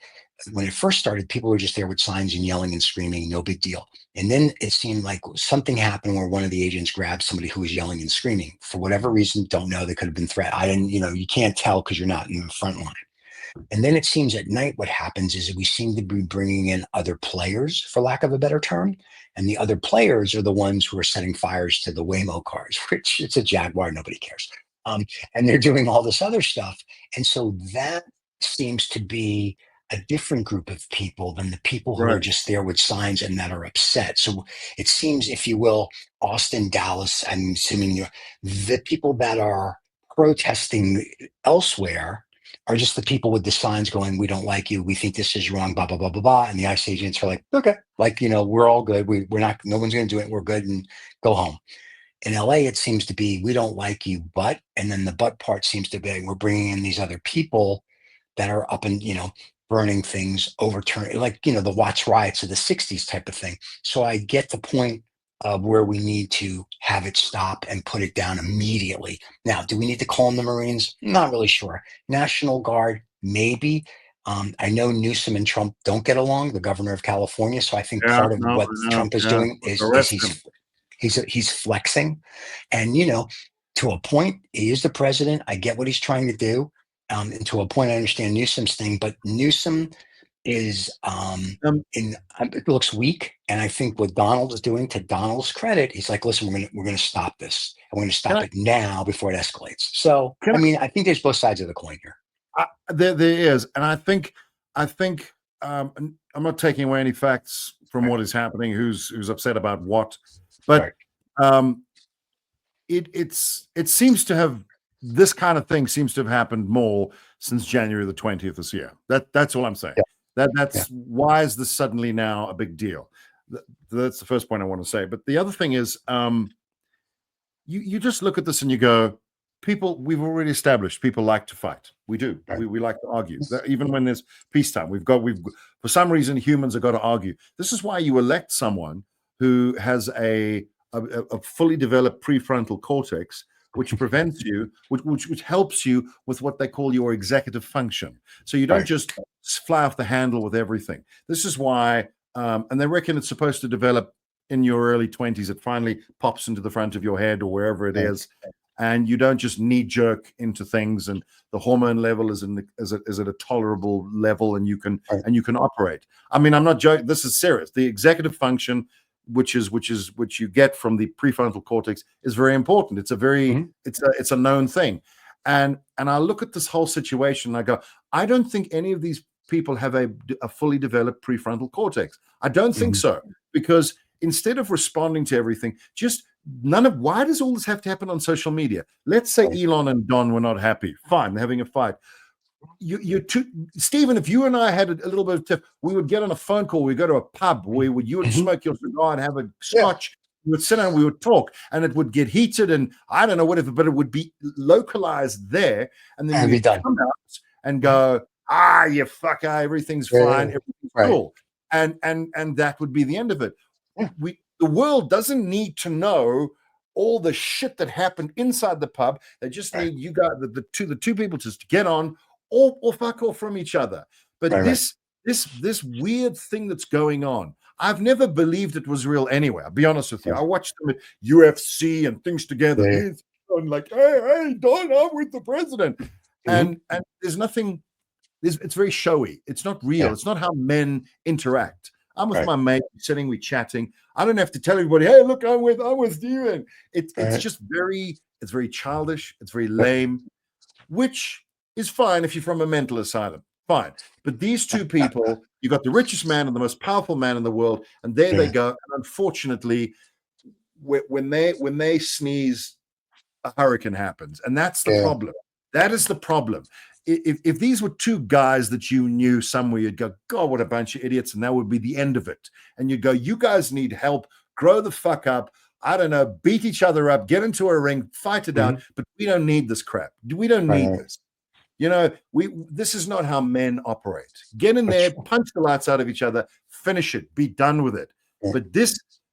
when it first started, people were just there with signs and yelling and screaming, no big deal. And then it seemed like something happened where one of the agents grabbed somebody who was yelling and screaming for whatever reason. Don't know. They could have been threat. I didn't, you can't tell because you're not in the front line. And then it seems at night what happens is we seem to be bringing in other players, for lack of a better term. And the other players are the ones who are setting fires to the Waymo cars, which it's a Jaguar, nobody cares. And they're doing all this other stuff. And so that seems to be a different group of people than the people who are right, just there with signs and that are upset. So it seems, if you will, Austin, Dallas, I'm assuming the people that are protesting elsewhere are just the people with the signs going, we don't like you. We think this is wrong, blah, blah, blah, blah, blah. And the ICE agents are like, okay, like, we're all good. We're not, no one's going to do it. We're good and go home. In LA, it seems to be, we don't like you, but, and then the but part seems to be, we're bringing in these other people that are up and, burning things, overturning, like, the Watts riots of the 60s type of thing. So I get the point of where we need to have it stop and put it down immediately. Now, do we need to call in the Marines? Not really sure. National Guard, maybe. I know Newsom and Trump don't get along, the governor of California. So I think Yeah, part of no, what no, Trump is yeah. doing is Arrest him. he's flexing, and to a point, he is the president. I get what he's trying to do, and to a point, I understand Newsom's thing. But Newsom is it looks weak, and I think what Donald is doing, to Donald's credit, he's like, listen, we're gonna stop this, and we're gonna stop it now before it escalates. So I think there's both sides of the coin here. There is, and I think I'm not taking away any facts from what is happening, who's upset about what, but it seems to have, this kind of thing seems to have happened more since January the 20th this year. That's all I'm saying. That's why is this suddenly now a big deal? That's the first point I want to say. But the other thing is, you just look at this and you go, people, we've already established people like to fight. We do. We like to argue. Even when there's peacetime, we've for some reason humans have got to argue. This is why you elect someone who has a fully developed prefrontal cortex, which prevents you, which helps you with what they call your executive function. So you don't just fly off the handle with everything. This is why, and they reckon it's supposed to develop in your early 20s. It finally pops into the front of your head or wherever it is. And you don't just knee jerk into things, and the hormone level is at a tolerable level, and you can operate. I mean, I'm not joking. This is serious. The executive function, which you get from the prefrontal cortex, is very important. It's a very it's a known thing, and I look at this whole situation and I go, I don't think any of these people have a fully developed prefrontal cortex. I don't think so, because instead of responding to everything, why does all this have to happen on social media? Let's say Elon and Don were not happy. Fine, they're having a fight. Stephen, if you and I had a little bit of tip, we would get on a phone call. We'd go to a pub where you would smoke your cigar and have a scotch. We would sit down, we would talk, and it would get heated and I don't know, whatever, but it would be localized there. And then we'd come out and go, you fucker, everything's fine, everything's cool. And that would be the end of it. The world doesn't need to know all the shit that happened inside the pub. They just need you guys, the two people, just to get on or fuck off from each other. But this weird thing that's going on, I've never believed it was real anyway. I'll be honest with you. I watched them at UFC and things together. And like, hey, Don, I'm with the president. And there's nothing. It's very showy. It's not real. It's not how men interact. I'm with my mate, sitting, we chatting. I don't have to tell everybody, hey, look, I'm with Steven. It's just very childish. It's very lame, which is fine if you're from a mental asylum. Fine. But these two people, you got the richest man and the most powerful man in the world, and there they go. And unfortunately, when they sneeze, a hurricane happens. And that's the problem. That is the problem. If these were two guys that you knew somewhere, you'd go, God, what a bunch of idiots, and that would be the end of it. And you'd go, you guys need help, grow the fuck up, I don't know, beat each other up, get into a ring, fight it out, but we don't need this crap. We don't need this. This is not how men operate. Get in there, punch the lights out of each other, finish it, be done with it. But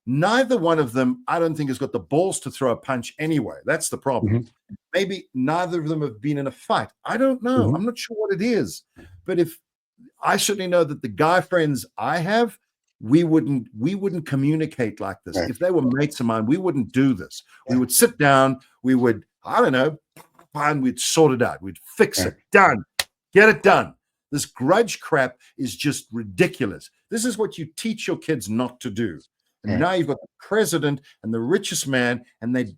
neither one of them, I don't think, has got the balls to throw a punch anyway. That's the problem. Maybe neither of them have been in a fight. I don't know. I'm not sure what it is. But if I certainly know that the guy friends I have, we wouldn't communicate like this. If they were mates of mine, we wouldn't do this. We would sit down, we would, I don't know, and we'd sort it out. We'd fix it. Done. Get it done. This grudge crap is just ridiculous. This is what you teach your kids not to do. And now you've got the president and the richest man, and the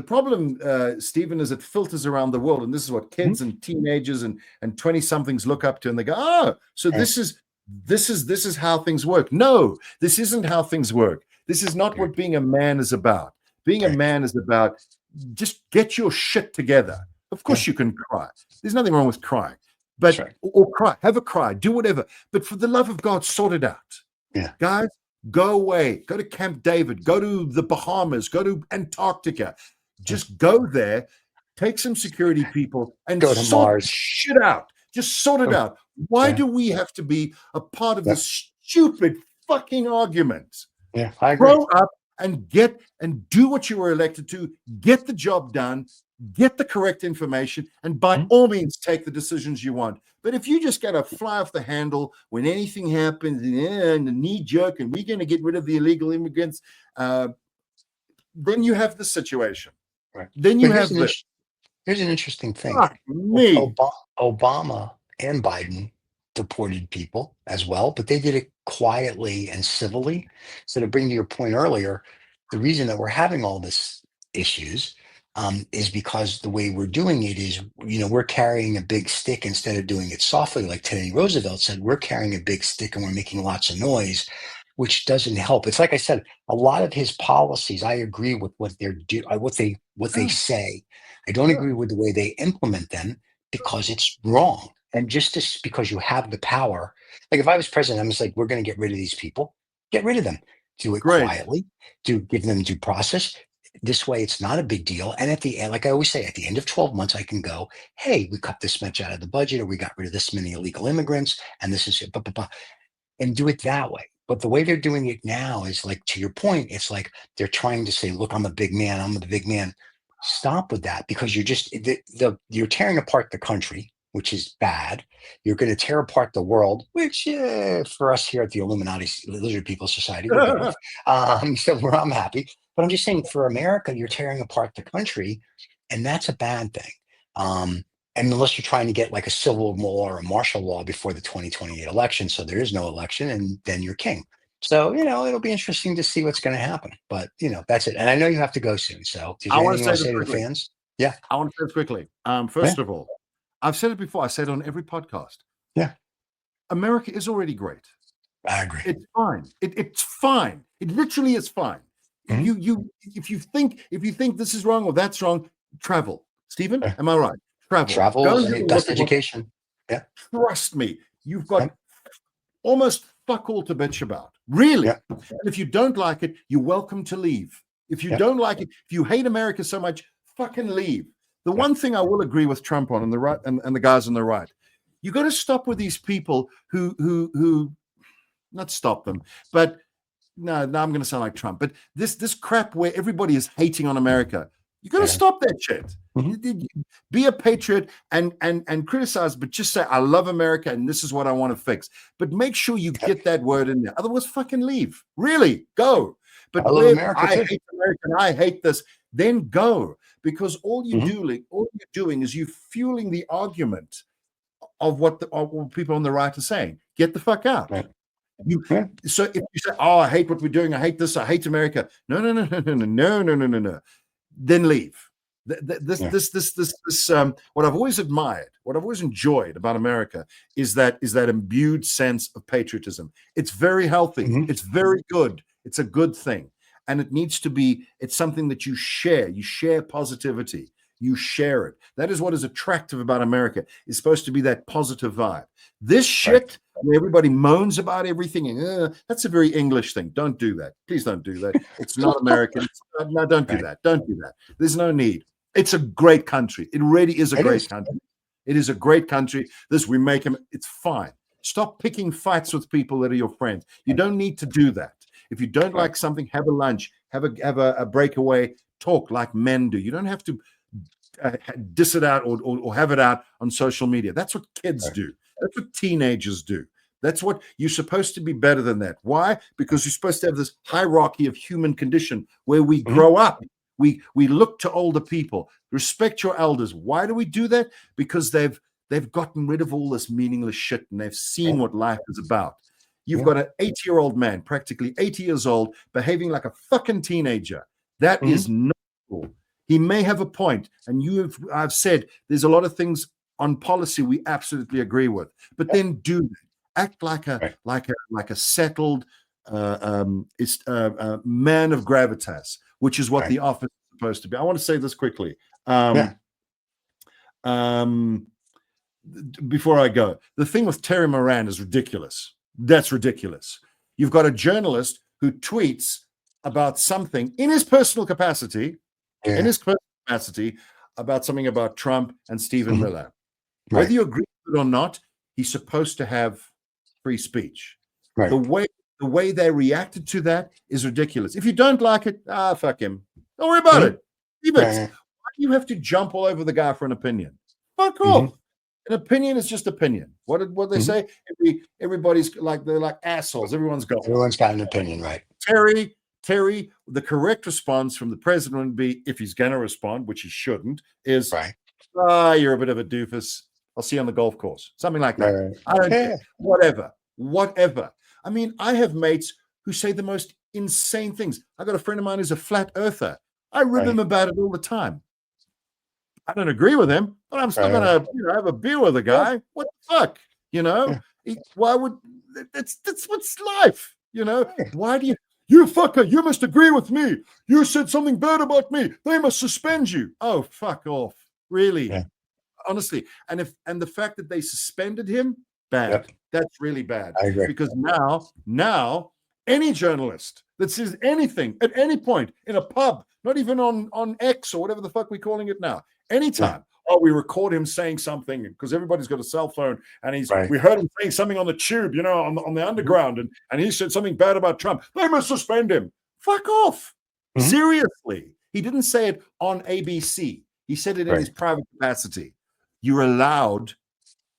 problem, Stephen, is it filters around the world, and this is what kids and teenagers and 20-somethings look up to, and they go, oh, so this is how things work. No, this isn't how things work. This is not what being a man is about. Being a man is about just get your shit together. Of course you can cry. There's nothing wrong with crying, but or cry, have a cry, do whatever. But for the love of God, sort it out. Guys, go away, go to Camp David, go to the Bahamas, go to Antarctica, just go there, take some security people and go to sort Mars. Shit out. Just sort it out. Why do we have to be a part of this stupid fucking argument? Yeah, I agree. Grow up and do what you were elected to, get the job done, get the correct information, and by all means take the decisions you want. But if you just got to fly off the handle when anything happens and the knee jerk and we're going to get rid of the illegal immigrants, then you have the situation. Right. Then you have the here's an interesting thing. me. Obama and Biden deported people as well, but they did it quietly and civilly. So to bring to your point earlier, the reason that we're having all this issues is because the way we're doing it is, we're carrying a big stick instead of doing it softly, like Teddy Roosevelt said. We're carrying a big stick and we're making lots of noise, which doesn't help. It's like I said, a lot of his policies, I agree with what they say. I don't agree with the way they implement them because it's wrong. And just because you have the power, like if I was president, I'm just like, we're going to get rid of these people. Get rid of them. Do it quietly. Give them due process. This way, it's not a big deal. And at the end, like I always say, at the end of 12 months, I can go, hey, we cut this much out of the budget, or we got rid of this many illegal immigrants, and this is it, and do it that way. But the way they're doing it now is like, to your point, it's like they're trying to say, look, I'm a big man. I'm the big man. Stop with that, because you're tearing apart the country, which is bad. You're going to tear apart the world, which for us here at the Illuminati Lizard People Society, we're good with. So I'm happy. But I'm just saying, for America, you're tearing apart the country, and that's a bad thing. And unless you're trying to get like a civil law or a martial law before the 2028 election, so there is no election, and then you're king. So, it'll be interesting to see what's going to happen. But, that's it. And I know you have to go soon. So, did you want to say to the fans? Yeah. I want to say this quickly. First of all, I've said it before. I said it on every podcast. Yeah. America is already great. I agree. It's fine. It's fine. It literally is fine. Mm-hmm. If you think this is wrong or that's wrong, travel. Stephen, am I right? Travel is best education. Yeah. Trust me, you've got almost fuck all to bitch about. Really. Yeah. And if you don't like it, you're welcome to leave. If you don't like it, if you hate America so much, fucking leave. The one thing I will agree with Trump on, and the right and the guys on the right, you got to stop with these people who not stop them, but no, I'm going to sound like Trump. But this crap where everybody is hating on America, you got to stop that shit. Mm-hmm. Be a patriot and criticize, but just say, I love America and this is what I want to fix. But make sure you get that word in there. Otherwise, fucking leave. Really, go. But I hate America and I hate this. Then go, because all you're doing is you fueling the argument of what people on the right are saying. Get the fuck out. Right. So if you say, "Oh, I hate what we're doing. I hate this. I hate America," no. Then leave. This what I've always admired, what I've always enjoyed about America is that imbued sense of patriotism. It's very healthy. Mm-hmm. It's very good. It's a good thing. And it needs to be, it's something that you share. You share positivity. You share it. That is what is attractive about America. It's supposed to be that positive vibe. This shit, where everybody moans about everything, and that's a very English thing. Don't do that. Please don't do that. It's not American. No, don't do that. Don't do that. There's no need. It's a great country. It really is a great country. It is a great country. We make them, it's fine. Stop picking fights with people that are your friends. You don't need to do that. If you don't like something, have a lunch, have a breakaway, talk like men do. You don't have to diss it out or have it out on social media. That's what kids do. That's what teenagers do. That's what you're supposed to be better than that. Why? Because you're supposed to have this hierarchy of human condition where we grow up. We look to older people. Respect your elders. Why do we do that? Because they've gotten rid of all this meaningless shit and they've seen what life is about. You've got an 80-year-old man, practically 80 years old, behaving like a fucking teenager. That is not cool. He may have a point, and I've said there's a lot of things on policy we absolutely agree with, but then do that. Act like a settled man of gravitas, which is what the office is supposed to be. I want to say this quickly. Before I go, the thing with Terry Moran is ridiculous. That's ridiculous. You've got a journalist who tweets about something in his personal capacity, about something about Trump and Stephen Miller. Whether you agree with it or not, he's supposed to have free speech. The way the way they reacted to that is ridiculous. If you don't like it, fuck him. Don't worry about it. Leave it. Right. Why do you have to jump all over the guy for an opinion? Fuck Mhm. off. An opinion is just opinion. What did they say? Everybody's like, they're like assholes. Everyone's got one. Everyone's got an opinion, right? Terry, the correct response from the president would be, if he's going to respond, which he shouldn't, is, Right. you're a bit of a doofus. I'll see you on the golf course. Something like that. Right. I don't Yeah. care. Whatever. I mean, I have mates who say the most insane things. I got a friend of mine who's a flat earther. I rib him about it all the time. I don't agree with him, but I'm still gonna, have a beer with the guy. What the fuck? Why would that's what's life? Why do you fucker, you must agree with me. You said something bad about me. They must suspend you. Oh, fuck off. Really? Yeah. Honestly. And the fact that they suspended him, bad. Yep. That's really bad. I agree. Because now any journalist that says anything at any point in a pub, not even on X or whatever the fuck we're calling it now, anytime. Oh, we record him saying something because everybody's got a cell phone, and we heard him saying something on the tube, on the underground, and he said something bad about Trump. They must suspend him. Fuck off. Mm-hmm. Seriously. He didn't say it on ABC. He said it in his private capacity. You're allowed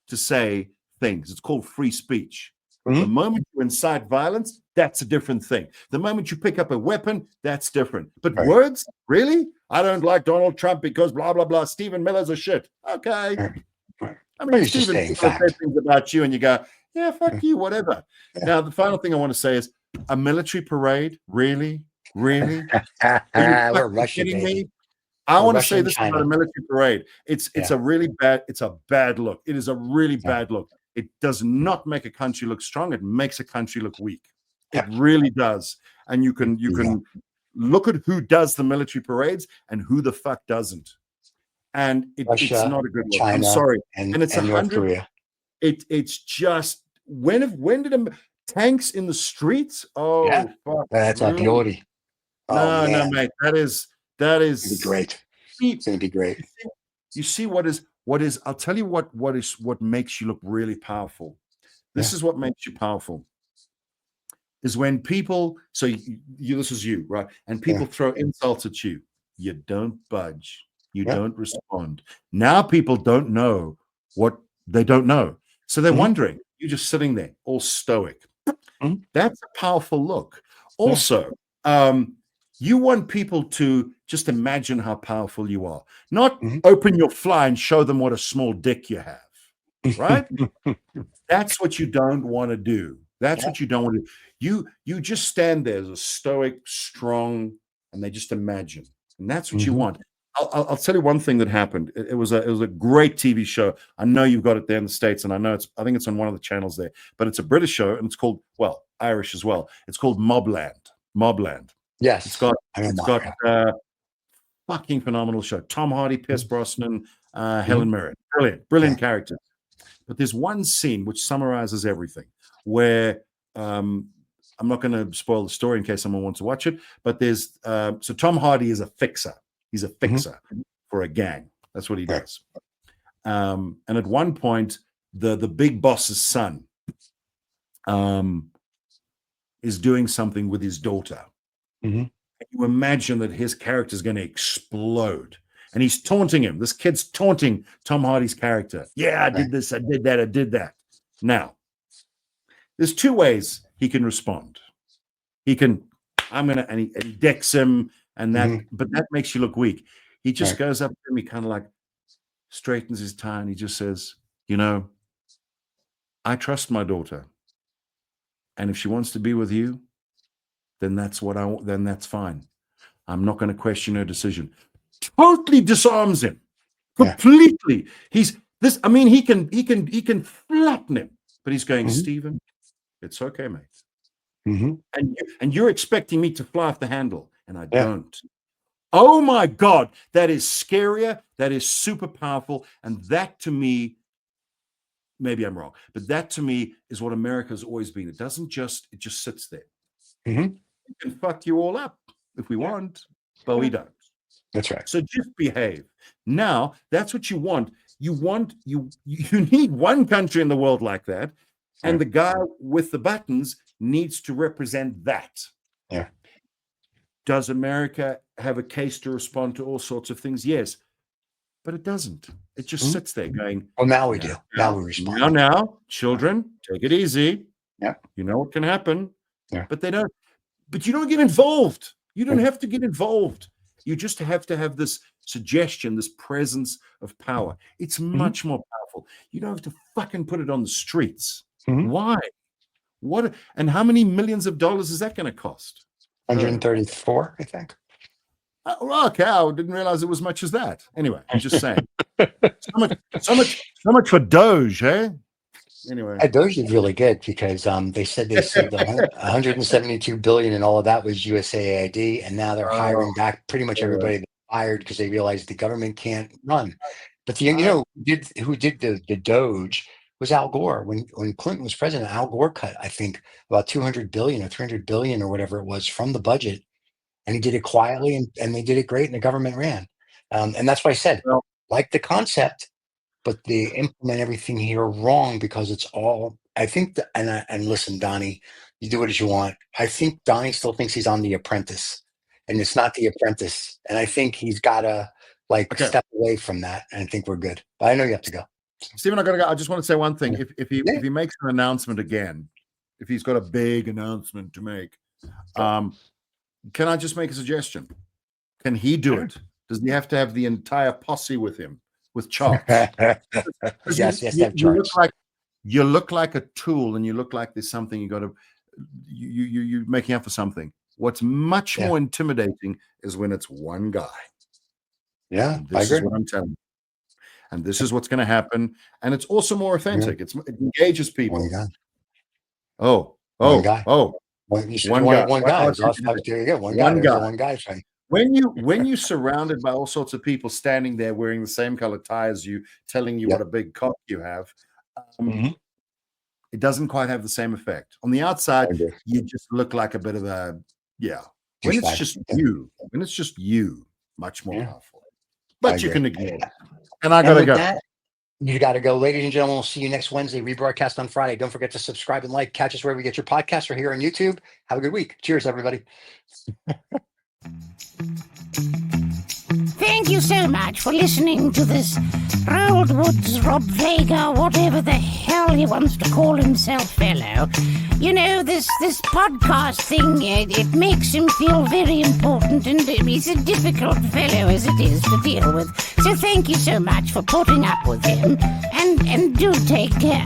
to say things. It's called free speech. The moment you incite violence, that's a different thing. The moment you pick up a weapon, that's different. But words, really? I don't like Donald Trump because blah, blah, blah. Stephen Miller's a shit. Okay. I mean, Stephen Miller said things about you and you go, yeah, fuck you, whatever. Now, the final thing I want to say is a military parade? Really? Really? We're Russian, kidding baby. me? I want to Russia say and this China. about a military parade. It's a bad look. It is a really bad look. It does not make a country look strong. It makes a country look weak. It really does. And you can look at who does the military parades and who the fuck doesn't. And it's not a good look. China, I'm sorry. and it's North Korea. It's just when did tanks in the streets? Oh, fuck, that's a beauty. No, mate. That is It'd be great. It's gonna be great. You see what is I'll tell you what makes you look really powerful. This is what makes you powerful. Is when people, so this is you, right? And people throw insults at you. You don't budge. You don't respond. Now people don't know what they don't know. So they're wondering. You're just sitting there, all stoic. That's a powerful look. Also, you want people to just imagine how powerful you are, not open your fly and show them what a small dick you have, right? That's what you don't want to do. That's what you don't want to do. You just stand there as a stoic, strong, and they just imagine. And that's what you want. I'll tell you one thing that happened. It was a great TV show. I know you've got it there in the States, and I think it's on one of the channels there, but it's a British show, and it's called, Irish as well. It's called Mobland. Yes. It's got fucking phenomenal show. Tom Hardy, Pierce Brosnan, Helen Mirren. Brilliant characters. But there's one scene which summarizes everything where I'm not going to spoil the story in case someone wants to watch it, but there's so Tom Hardy is a fixer. He's a fixer for a gang. That's what he does. And at one point, the big boss's son is doing something with his daughter. You imagine that his character is going to explode. And he's taunting him. This kid's taunting Tom Hardy's character. Yeah, I did this, I did that, I did that. Now, there's two ways he can respond. He can, and he decks him, and that, but that makes you look weak. He just goes up to him, he kind of like straightens his tie, and he just says, I trust my daughter. And if she wants to be with you, then that's then that's fine. I'm not going to question her decision. Totally disarms him completely. He can flatten him, but he's going, Stephen, it's okay, mate. And you're expecting me to fly off the handle, and I don't. Oh my God, that is scarier. That is super powerful. And that to me, maybe I'm wrong, but that to me is what America's always been. It just sits there. We can fuck you all up if we want, but we don't. That's right. So just behave. Now, that's what you want. You need one country in the world like that. And the guy with the buttons needs to represent that. Yeah. Does America have a case to respond to all sorts of things? Yes. But it doesn't. It just sits there going, well, now we do. Now we respond. Now, children, take it easy. Yeah. You know what can happen. Yeah. But they don't. But you don't get involved. You don't have to get involved. You just have to have this suggestion, this presence of power. It's much more powerful. You don't have to fucking put it on the streets. Why? What? And how many millions of dollars is that going to cost? 134, I think. Okay, I didn't realize it was much as that. Anyway, I'm just saying. so much for Doge, eh? Anyway, Doge is really good because they said they saved 172 billion, and all of that was USAID, and now they're hiring back pretty much everybody they fired because they realized the government can't run. But who did the Doge was Al Gore. When Clinton was president, Al Gore cut, I think, about 200 billion or 300 billion or whatever it was from the budget. And he did it quietly, and they did it great, and the government ran. And that's why I said, like the concept, but they implement everything here wrong because it's all, I think, and listen, Donnie, you do it as you want. I think Donnie still thinks he's on The Apprentice, and it's not The Apprentice. And I think he's got to step away from that, and I think we're good. But I know you have to go. Stephen, I got to go. I just want to say one thing. If he makes an announcement again, if he's got a big announcement to make, can I just make a suggestion? Can he do it? Does he have to have the entire posse with him, with charts? Yes, have charts. You look like a tool, and you look like there's something you're making up for something. What's much more intimidating is when it's one guy. Yeah, this is what I'm telling you. And this is what's going to happen. And it's also more authentic. It engages people. One guy. One guy. One guy. One guy thing. When you're surrounded by all sorts of people standing there wearing the same color tie as you, telling you what a big cock you have, it doesn't quite have the same effect. On the outside, you just look like a bit of a When it's just you, much more powerful. But you can ignore it. And I gotta go. You got to go. Ladies and gentlemen, we'll see you next Wednesday. Rebroadcast on Friday. Don't forget to subscribe and like. Catch us wherever you get your podcasts or here on YouTube. Have a good week. Cheers, everybody. Thank you so much for listening to this Roald Woods, Rob Vega, whatever the hell he wants to call himself, fellow. You know, this podcast thing, it makes him feel very important, and he's a difficult fellow as it is to deal with. So thank you so much for putting up with him, and do take care.